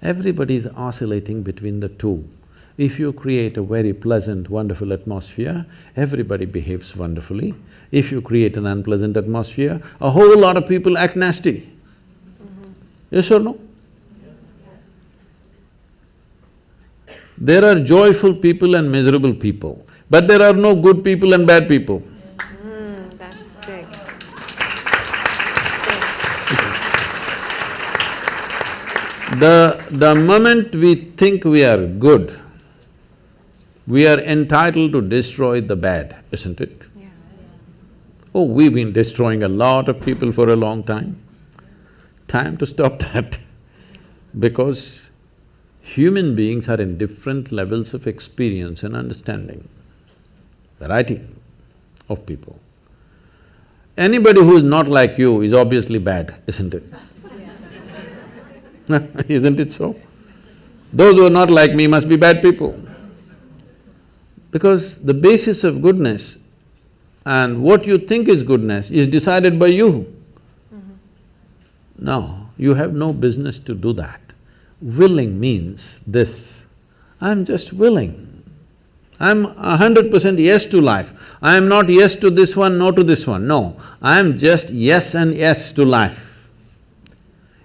Everybody is oscillating between the two. If you create a very pleasant, wonderful atmosphere, everybody behaves wonderfully. If you create an unpleasant atmosphere, a whole lot of people act nasty. Yes or no? There are joyful people and miserable people, but there are no good people and bad people. That's big. The moment we think we are good, we are entitled to destroy the bad, isn't it? Yeah. Oh, we've been destroying a lot of people for a long time. Time to stop that because human beings are in different levels of experience and understanding, variety of people. Anybody who is not like you is obviously bad, isn't it? Isn't it so? Those who are not like me must be bad people. Because the basis of goodness and what you think is goodness is decided by you. No, you have no business to do that. Willing means this, I'm just willing. I'm 100% yes to life. I am not yes to this one, no to this one, no. I am just yes and yes to life.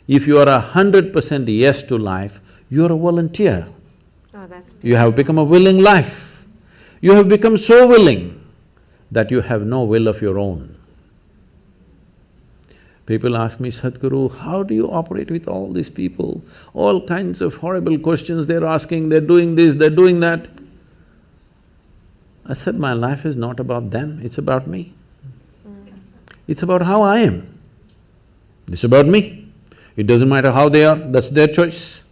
If you are 100% yes to life, you are a volunteer. Oh, that's beautiful. You have become a willing life. You have become so willing that you have no will of your own. People ask me, Sadhguru, how do you operate with all these people? All kinds of horrible questions they're asking, they're doing this, they're doing that. I said, my life is not about them, it's about me. It's about how I am. It's about me. It doesn't matter how they are, that's their choice.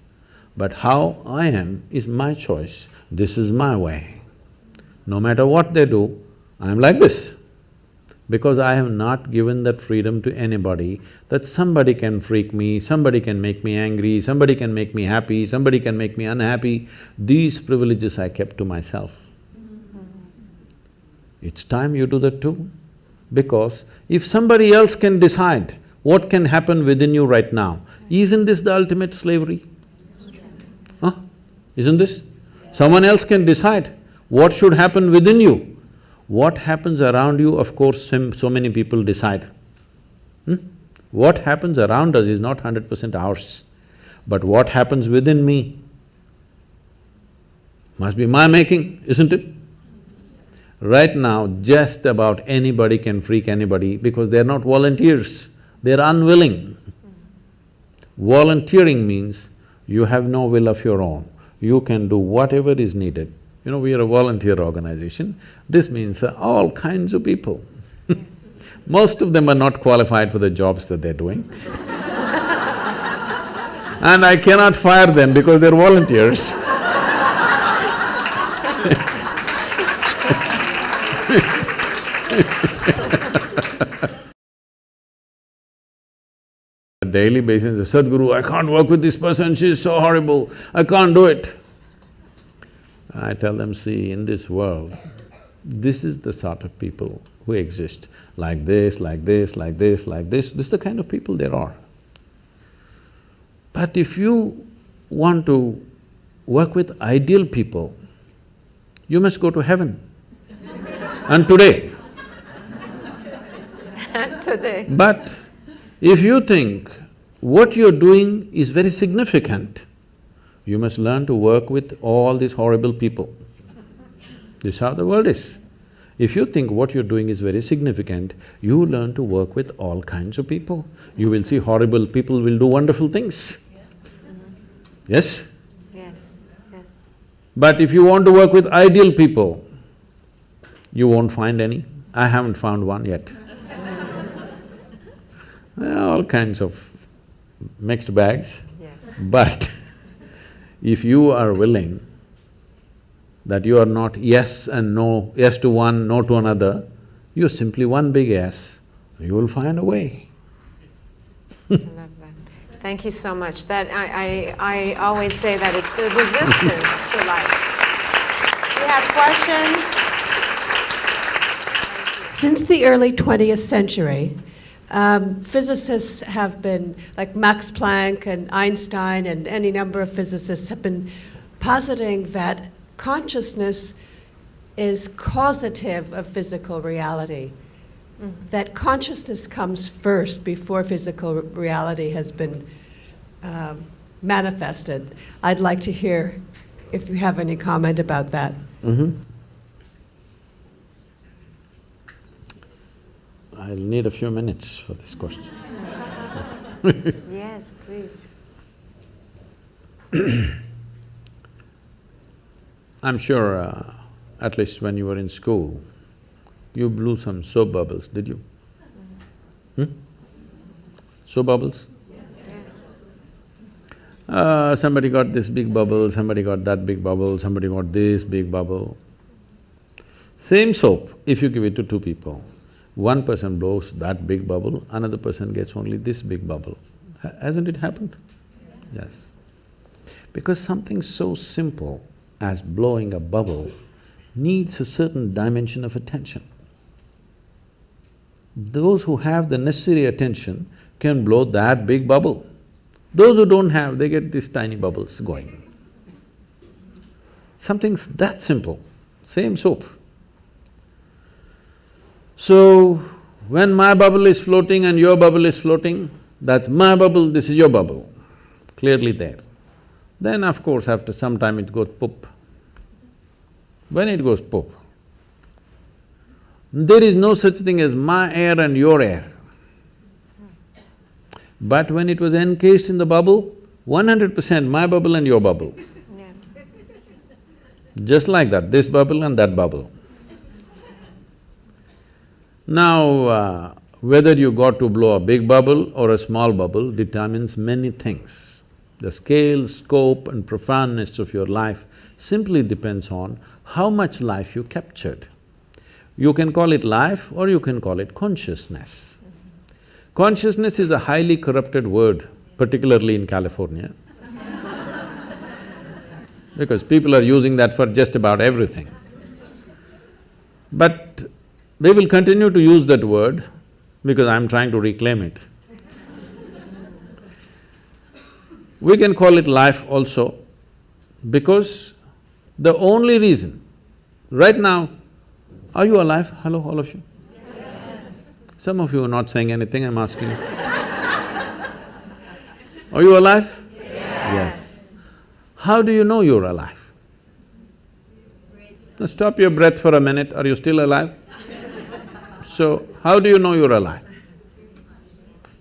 But how I am is my choice, this is my way. No matter what they do, I'm like this. Because I have not given that freedom to anybody that somebody can freak me, somebody can make me angry, somebody can make me happy, somebody can make me unhappy. These privileges I kept to myself. It's time you do that too. Because if somebody else can decide what can happen within you right now, isn't this the ultimate slavery? Huh? Isn't this? Someone else can decide what should happen within you. What happens around you, of course, so many people decide. What happens around us is not 100% ours. But what happens within me must be my making, isn't it? Right now, just about anybody can freak anybody because they're not volunteers, they're unwilling. Volunteering means you have no will of your own, you can do whatever is needed. You know, we are a volunteer organization, this means all kinds of people. Most of them are not qualified for the jobs that they're doing. And I cannot fire them because they're volunteers. On a daily basis, Sadhguru, I can't work with this person, she's so horrible, I can't do it. I tell them, see, in this world, this is the sort of people who exist, like this, like this, like this, like this is the kind of people there are. But if you want to work with ideal people, you must go to heaven. And today. Today. But if you think what you're doing is very significant, you must learn to work with all these horrible people. This is how the world is. If you think what you're doing is very significant, you learn to work with all kinds of people. You will see horrible people will do wonderful things. Yes? Yes, yes. But if you want to work with ideal people, you won't find any. I haven't found one yet. All kinds of mixed bags. Yes. But if you are willing that you are not yes and no, yes to one, no to another, you're simply one big yes, you will find a way. I love that. Thank you so much. That I always say that it's the resistance to life. You have questions? Since the early 20th century, physicists have been, like Max Planck and Einstein and any number of physicists have been positing that consciousness is causative of physical reality. That consciousness comes first before physical reality has been manifested. I'd like to hear if you have any comment about that. I'll need a few minutes for this question. Yes, please. I'm sure, at least when you were in school, you blew some soap bubbles, did you? Soap bubbles? Somebody got this big bubble, somebody got that big bubble, somebody got this big bubble. Same soap, if you give it to two people, one person blows that big bubble, another person gets only this big bubble. Hasn't it happened? Yes. Because something so simple as blowing a bubble needs a certain dimension of attention. Those who have the necessary attention can blow that big bubble. Those who don't have, they get these tiny bubbles going. Something's that simple, same soap. So, when my bubble is floating and your bubble is floating, that's my bubble, this is your bubble, clearly there. Then of course, after some time it goes poop. When it goes poop, there is no such thing as my air and your air. But when it was encased in the bubble, 100% my bubble and your bubble. Yeah. Just like that, this bubble and that bubble. Now, whether you got to blow a big bubble or a small bubble determines many things. The scale, scope and profoundness of your life simply depends on how much life you captured. You can call it life or you can call it consciousness. Consciousness is a highly corrupted word, particularly in California, because people are using that for just about everything. But they will continue to use that word because I'm trying to reclaim it. We can call it life also because the only reason, right now, are you alive? Hello, all of you? Yes. Some of you are not saying anything, I'm asking you. Are you alive? Yes. How do you know you're alive? Now stop your breath for a minute, are you still alive? So, how do you know you're alive?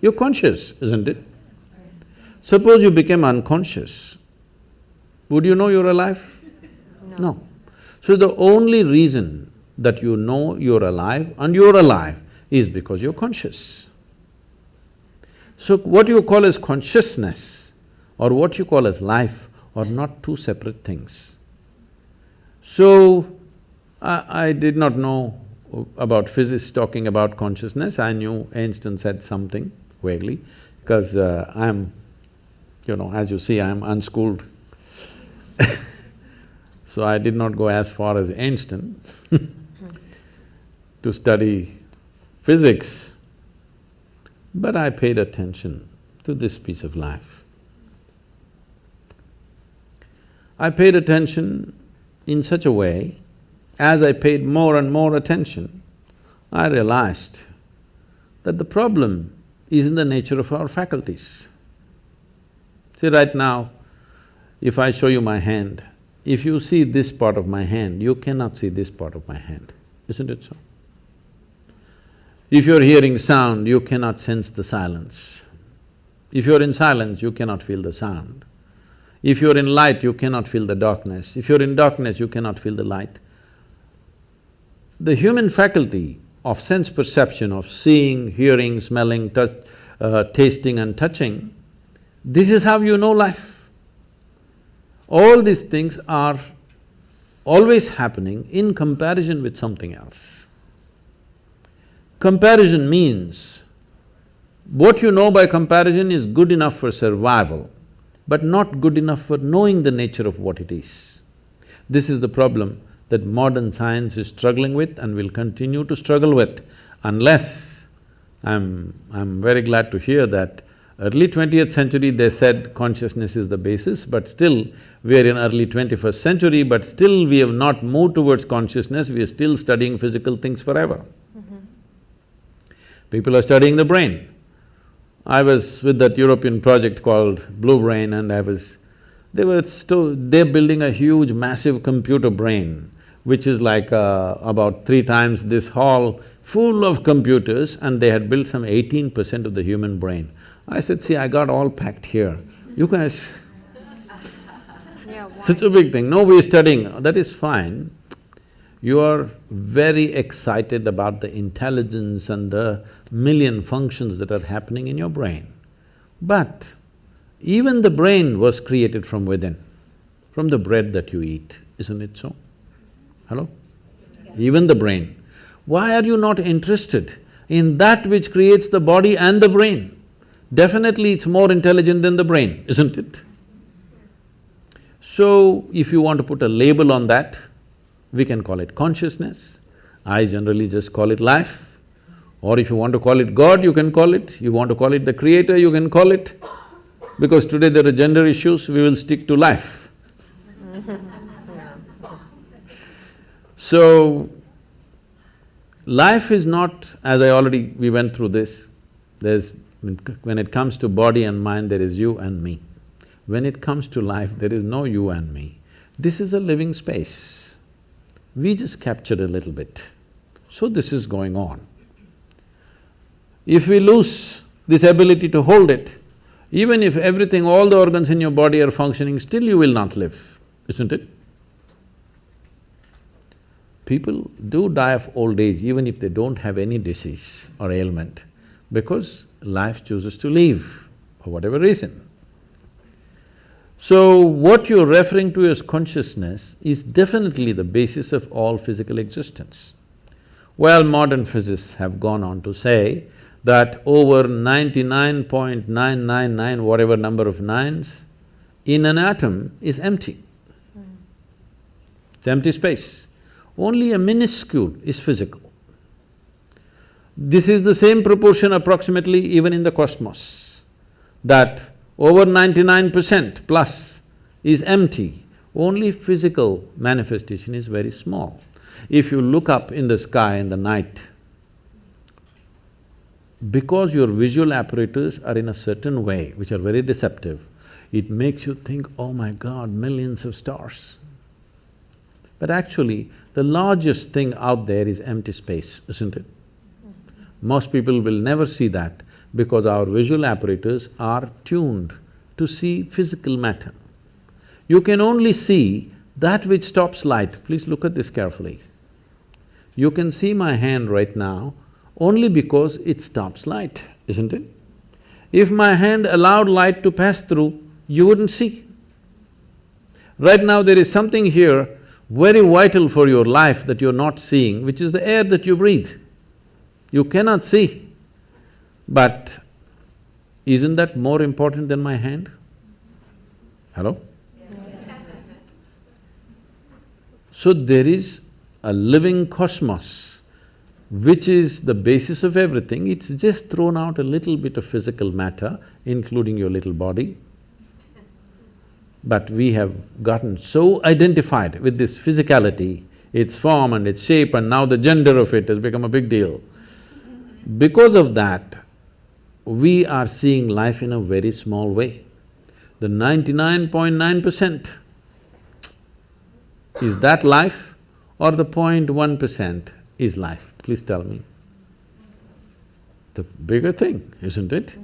You're conscious, isn't it? Suppose you became unconscious, would you know you're alive? No. So the only reason that you know you're alive and you're alive is because you're conscious. So what you call as consciousness or what you call as life are not two separate things. So, I did not know about physics talking about consciousness, I knew Einstein said something vaguely, because I'm, as you see, I'm unschooled. So I did not go as far as Einstein to study physics, but I paid attention to this piece of life. I paid attention in such a way, as I paid more and more attention, I realized that the problem is in the nature of our faculties. See, right now, if I show you my hand, if you see this part of my hand, you cannot see this part of my hand, isn't it so? If you're hearing sound, you cannot sense the silence. If you're in silence, you cannot feel the sound. If you're in light, you cannot feel the darkness. If you're in darkness, you cannot feel the light. The human faculty of sense perception, of seeing, hearing, smelling, tasting and touching, this is how you know life. All these things are always happening in comparison with something else. Comparison means, what you know by comparison is good enough for survival, but not good enough for knowing the nature of what it is. This is the problem that modern science is struggling with and will continue to struggle with, unless… I'm very glad to hear that early 20th century they said consciousness is the basis, but still we are in early 21st century, but still we have not moved towards consciousness, we are still studying physical things forever. People are studying the brain. I was with that European project called Blue Brain, and they're building a huge massive computer brain, which is like about 3 times this hall, full of computers, and they had built some 18% of the human brain. I said, see, I got all packed here, you guys… Yeah, such a big thing, no, we're studying, that is fine. You are very excited about the intelligence and the million functions that are happening in your brain. But even the brain was created from within, from the bread that you eat, isn't it so? Hello? Even the brain. Why are you not interested in that which creates the body and the brain? Definitely it's more intelligent than the brain, isn't it? So, if you want to put a label on that, we can call it consciousness. I generally just call it life. Or if you want to call it God, you can call it. You want to call it the creator, you can call it. Because today there are gender issues, we will stick to life. So, life is not… as we went through this, when it comes to body and mind, there is you and me. When it comes to life, there is no you and me. This is a living space. We just captured a little bit. So this is going on. If we lose this ability to hold it, even if everything, all the organs in your body are functioning, still you will not live, isn't it? People do die of old age even if they don't have any disease or ailment, because life chooses to leave for whatever reason. So, what you're referring to as consciousness is definitely the basis of all physical existence. Well, modern physicists have gone on to say that over 99.999 whatever number of nines in an atom is empty. It's empty space. Only a minuscule is physical. This is the same proportion approximately even in the cosmos, that over 99% plus is empty, only physical manifestation is very small. If you look up in the sky in the night, because your visual apparatus are in a certain way, which are very deceptive, it makes you think, oh my God, millions of stars. But actually, the largest thing out there is empty space, isn't it? Most people will never see that because our visual apparatus are tuned to see physical matter. You can only see that which stops light. Please look at this carefully. You can see my hand right now only because it stops light, isn't it? If my hand allowed light to pass through, you wouldn't see. Right now there is something here very vital for your life that you're not seeing, which is the air that you breathe. You cannot see, but isn't that more important than my hand? Hello? Yes. So there is a living cosmos which is the basis of everything. It's just thrown out a little bit of physical matter, including your little body. But we have gotten so identified with this physicality, its form and its shape, and now the gender of it has become a big deal. Because of that, we are seeing life in a very small way. The 99.9%, is that life or the 0.1% is life? Please tell me. The bigger thing, isn't it?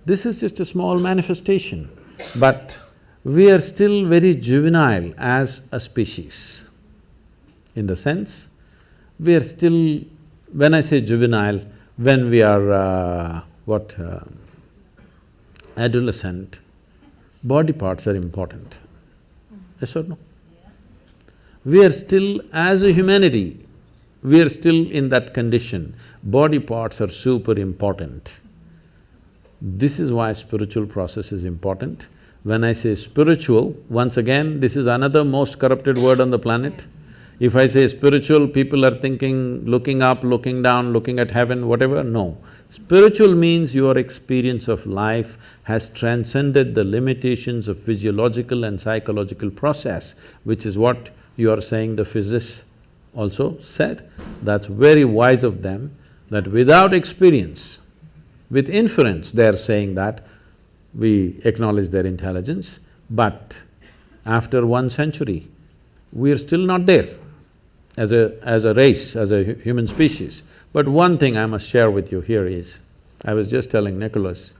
This is just a small manifestation, but we are still very juvenile as a species. In the sense, we are still… when I say juvenile, when we are adolescent, body parts are important. Yes or no? We are still, as a humanity, we are still in that condition. Body parts are super important. This is why spiritual process is important. When I say spiritual, once again, this is another most corrupted word on the planet. If I say spiritual, people are thinking looking up, looking down, looking at heaven, whatever, no. Spiritual means your experience of life has transcended the limitations of physiological and psychological process, which is what you are saying the physicists also said. That's very wise of them, that without experience, with inference they are saying that we acknowledge their intelligence, but after 1 century, we are still not there as a race, as a human species. But one thing I must share with you here is, I was just telling Nicholas,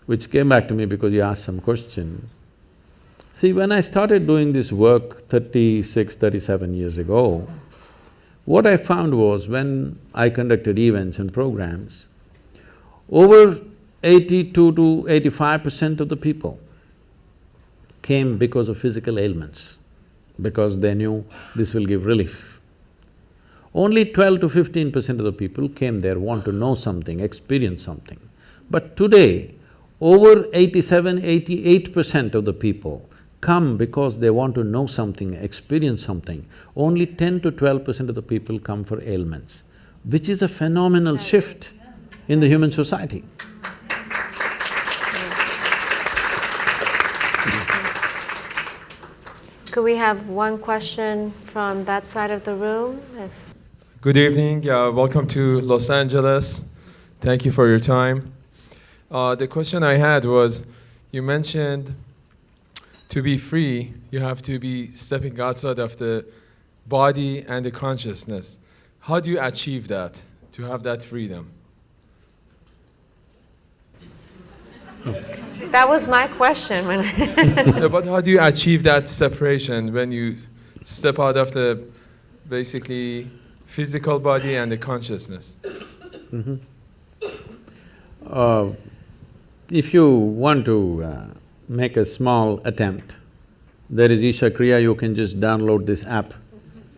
which came back to me because he asked some question. See, when I started doing this work 36, 37 years ago, what I found was when I conducted events and programs, over 82 to 85% of the people came because of physical ailments, because they knew this will give relief. Only 12 to 15% of the people came there, want to know something, experience something. But today, over 87, 88% of the people come because they want to know something, experience something. Only 10 to 12% of the people come for ailments, which is a phenomenal shift in the human society. Could we have one question from that side of the room? Good evening, welcome to Los Angeles. Thank you for your time. The question I had was, you mentioned to be free, you have to be stepping outside of the body and the consciousness. How do you achieve that, to have that freedom? That was my question when No, but how do you achieve that separation when you step out of the basically physical body and the consciousness? If you want to make a small attempt, there is Isha Kriya, you can just download this app,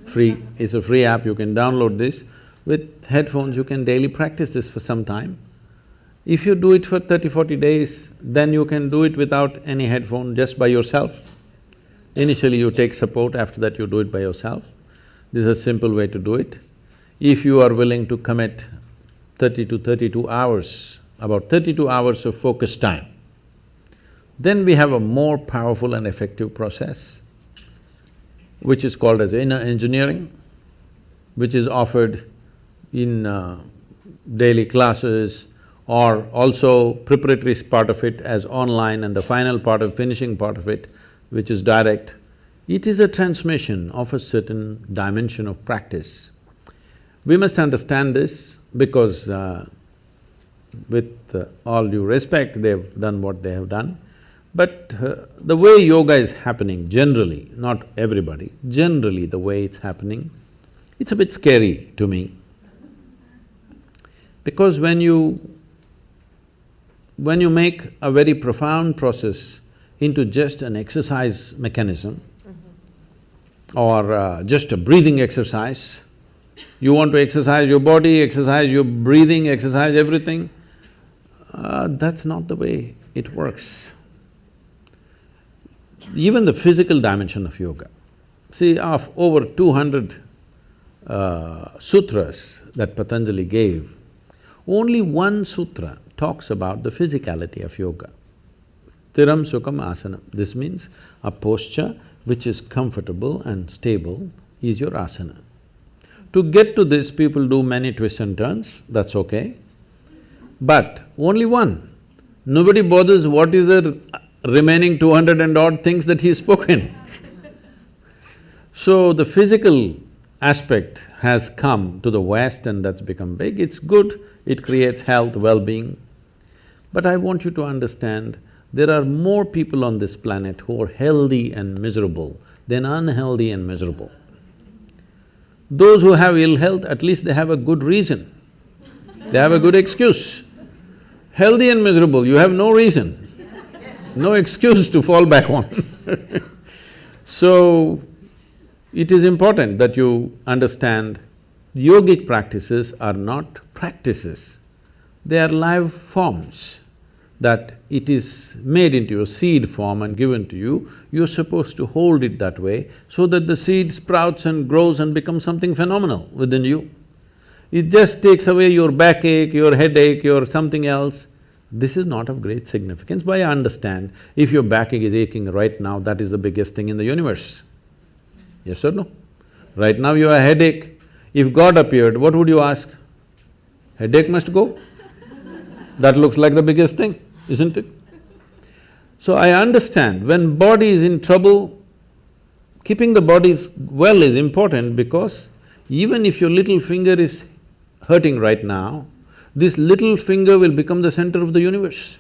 free, it's a free app, you can download this. With headphones, you can daily practice this for some time. If you do it for 30-40 days, then you can do it without any headphone, just by yourself. Initially you take support, after that you do it by yourself. This is a simple way to do it. If you are willing to commit 30 to 32 hours, about 32 hours of focus time, then we have a more powerful and effective process, which is called as inner engineering, which is offered in daily classes, or also preparatory part of it as online, and the final part of finishing part of it, which is direct. It is a transmission of a certain dimension of practice. We must understand this because with all due respect, they've done what they have done. But the way yoga is happening generally, not everybody, generally the way it's happening, it's a bit scary to me. Because when you make a very profound process into just an exercise mechanism, or just a breathing exercise. You want to exercise your body, exercise your breathing, exercise everything. That's not the way it works. Even the physical dimension of yoga. See, of over 200 sutras that Patanjali gave, only one sutra talks about the physicality of yoga. Thiram Sukham Asana. This means a posture which is comfortable and stable is your asana. To get to this, people do many twists and turns, that's okay. But only one. Nobody bothers what is the remaining 200 and odd things that he's spoken. So the physical aspect has come to the West and that's become big. It's good, it creates health, well-being. But I want you to understand, there are more people on this planet who are healthy and miserable than unhealthy and miserable. Those who have ill health, at least they have a good reason, they have a good excuse. Healthy and miserable, you have no reason, no excuse to fall back on. So, it is important that you understand yogic practices are not practices, they are live forms, that it is made into a seed form and given to you, you're supposed to hold it that way so that the seed sprouts and grows and becomes something phenomenal within you. It just takes away your backache, your headache, your something else. This is not of great significance, but I understand if your backache is aching right now, that is the biggest thing in the universe. Yes or no? Right now you have a headache. If God appeared, what would you ask? Headache must go? That looks like the biggest thing, isn't it? So I understand, when body is in trouble, keeping the body well is important because even if your little finger is hurting right now, this little finger will become the center of the universe.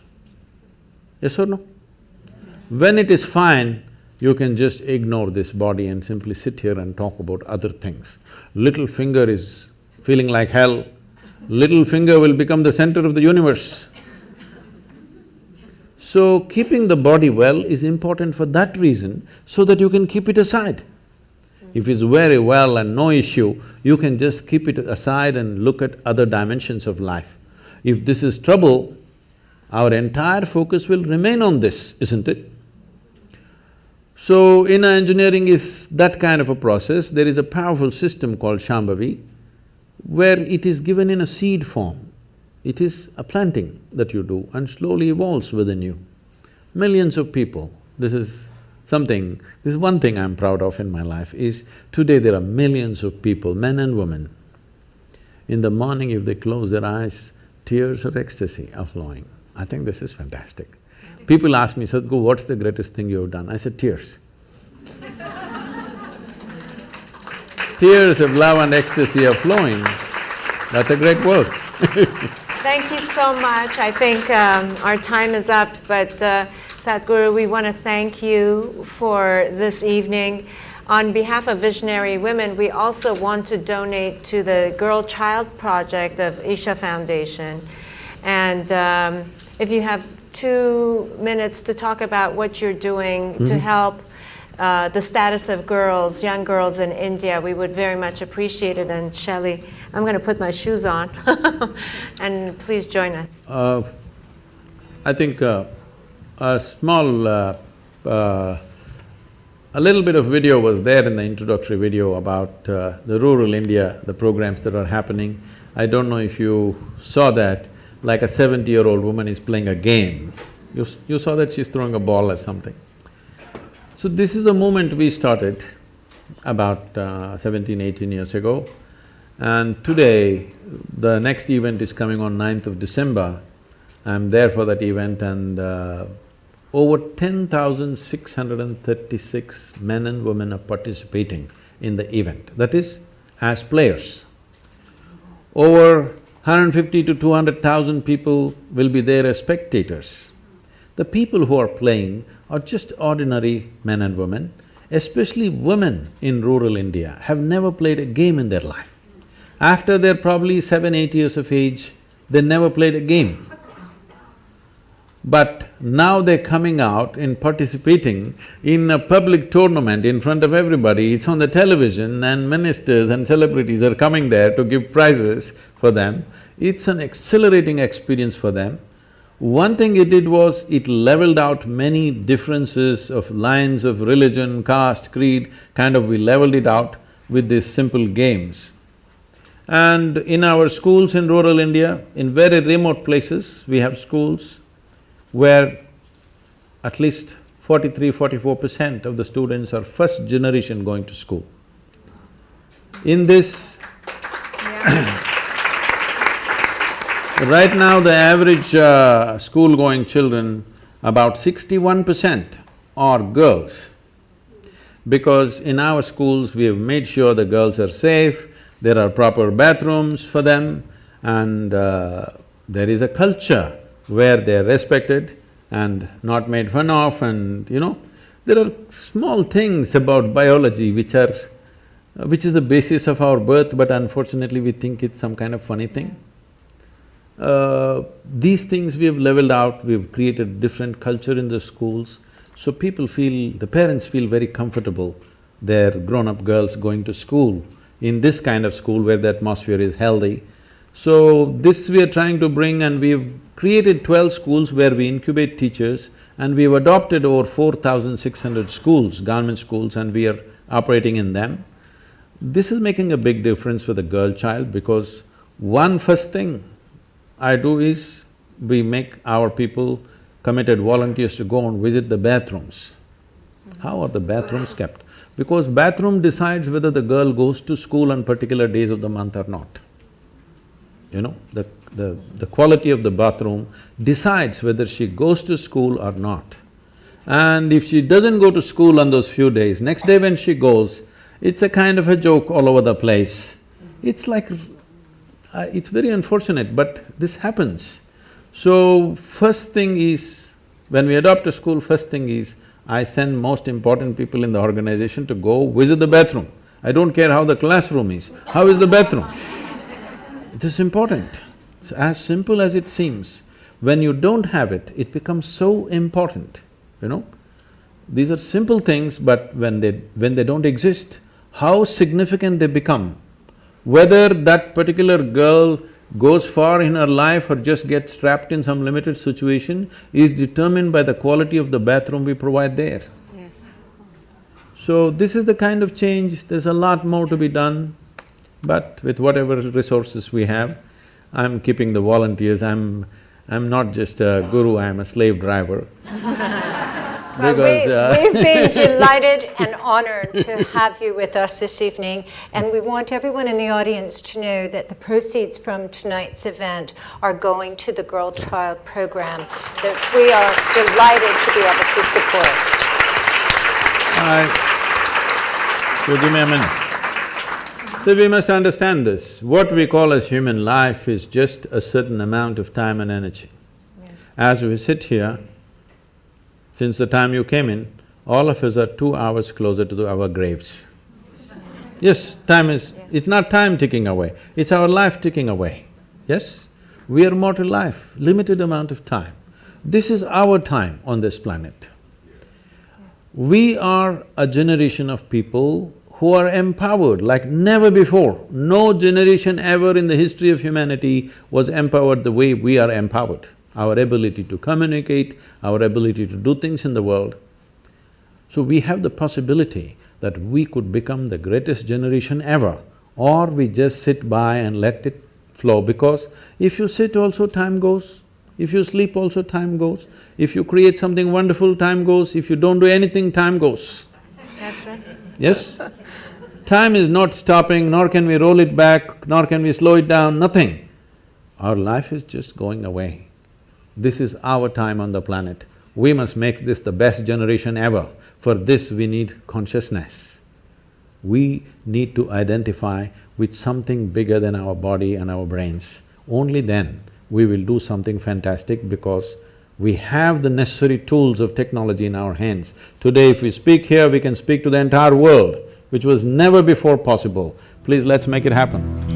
Yes or no? When it is fine, you can just ignore this body and simply sit here and talk about other things. Little finger is feeling like hell, little finger will become the center of the universe. So, keeping the body well is important for that reason, so that you can keep it aside. If it's very well and no issue, you can just keep it aside and look at other dimensions of life. If this is trouble, our entire focus will remain on this, isn't it? So, inner engineering is that kind of a process. There is a powerful system called Shambhavi, where it is given in a seed form. It is a planting that you do and slowly evolves within you. Millions of people, this is one thing I'm proud of in my life is, today there are millions of people, men and women. In the morning if they close their eyes, tears of ecstasy are flowing. I think this is fantastic. People ask me, Sadhguru, what's the greatest thing you've done? I said, tears. Tears of love and ecstasy are flowing, that's a great work. Thank you so much. I think our time is up, but Sadhguru, we want to thank you for this evening. On behalf of Visionary Women, we also want to donate to the Girl Child Project of Isha Foundation. And if you have 2 minutes to talk about what you're doing to help the status of girls, young girls in India, we would very much appreciate it. And Shelley, I'm going to put my shoes on and please join us. I think a little bit of video was there in the introductory video about the rural India, the programs that are happening. I don't know if you saw that, like a 70-year-old woman is playing a game. You saw that she's throwing a ball or something. So this is a movement we started about 17, 18 years ago. And today, the next event is coming on 9th of December. I'm there for that event and over 10,636 men and women are participating in the event, that is, as players. Over 150 to 200,000 people will be there as spectators. The people who are playing are just ordinary men and women, especially women in rural India have never played a game in their life. After they're probably 7, 8 years of age, they never played a game. But now they're coming out and participating in a public tournament in front of everybody, it's on the television and ministers and celebrities are coming there to give prizes for them. It's an exhilarating experience for them. One thing it did was, it leveled out many differences of lines of religion, caste, creed, we leveled it out with these simple games. And in our schools in rural India, in very remote places, we have schools where at least 43–44% of the students are first generation going to school. In this, right now the average school-going children, about 61% are girls. Because in our schools, we have made sure the girls are safe, there are proper bathrooms for them, and there is a culture where they are respected and not made fun of, and there are small things about biology which is the basis of our birth, but unfortunately we think it's some kind of funny thing. These things we have leveled out, we've created different culture in the schools, so the parents feel very comfortable, their grown-up girls going to school, in this kind of school where the atmosphere is healthy. So this we are trying to bring, and we've created 12 schools where we incubate teachers, and we've adopted over 4,600 schools, government schools, and we are operating in them. This is making a big difference for the girl child, because first thing I do is, we make our people committed volunteers to go and visit the bathrooms. How are the bathrooms kept? Because bathroom decides whether the girl goes to school on particular days of the month or not. The quality of the bathroom decides whether she goes to school or not. And if she doesn't go to school on those few days, next day when she goes, it's a kind of a joke all over the place. It's like… it's very unfortunate, but this happens. So, first thing is, when we adopt a school, first thing is, I send most important people in the organization to go visit the bathroom. I don't care how the classroom is, how is the bathroom? It is important. It's as simple as it seems. When you don't have it, it becomes so important, These are simple things, but when they don't exist, how significant they become. Whether that particular girl goes far in her life or just gets trapped in some limited situation is determined by the quality of the bathroom we provide there. Yes. So this is the kind of change, there's a lot more to be done, but with whatever resources we have, I'm keeping the volunteers, I'm not just a guru, I'm a slave driver. We've been delighted and honored to have you with us this evening, and we want everyone in the audience to know that the proceeds from tonight's event are going to the Girl Child Program that we are delighted to be able to support. So give me a minute. So we must understand this, what we call as human life is just a certain amount of time and energy. Yeah. As we sit here, since the time you came in, all of us are 2 hours closer to our graves. Yes, time is… it's not time ticking away, it's our life ticking away, yes? We are mortal life, limited amount of time. This is our time on this planet. We are a generation of people who are empowered like never before. No generation ever in the history of humanity was empowered the way we are empowered. Our ability to communicate, our ability to do things in the world. So we have the possibility that we could become the greatest generation ever, or we just sit by and let it flow, because if you sit also time goes, if you sleep also time goes, if you create something wonderful time goes, if you don't do anything time goes. That's right. Yes? Time is not stopping, nor can we roll it back, nor can we slow it down, nothing. Our life is just going away. This is our time on the planet. We must make this the best generation ever. For this we need consciousness. We need to identify with something bigger than our body and our brains. Only then we will do something fantastic, because we have the necessary tools of technology in our hands. Today if we speak here, we can speak to the entire world, which was never before possible. Please let's make it happen.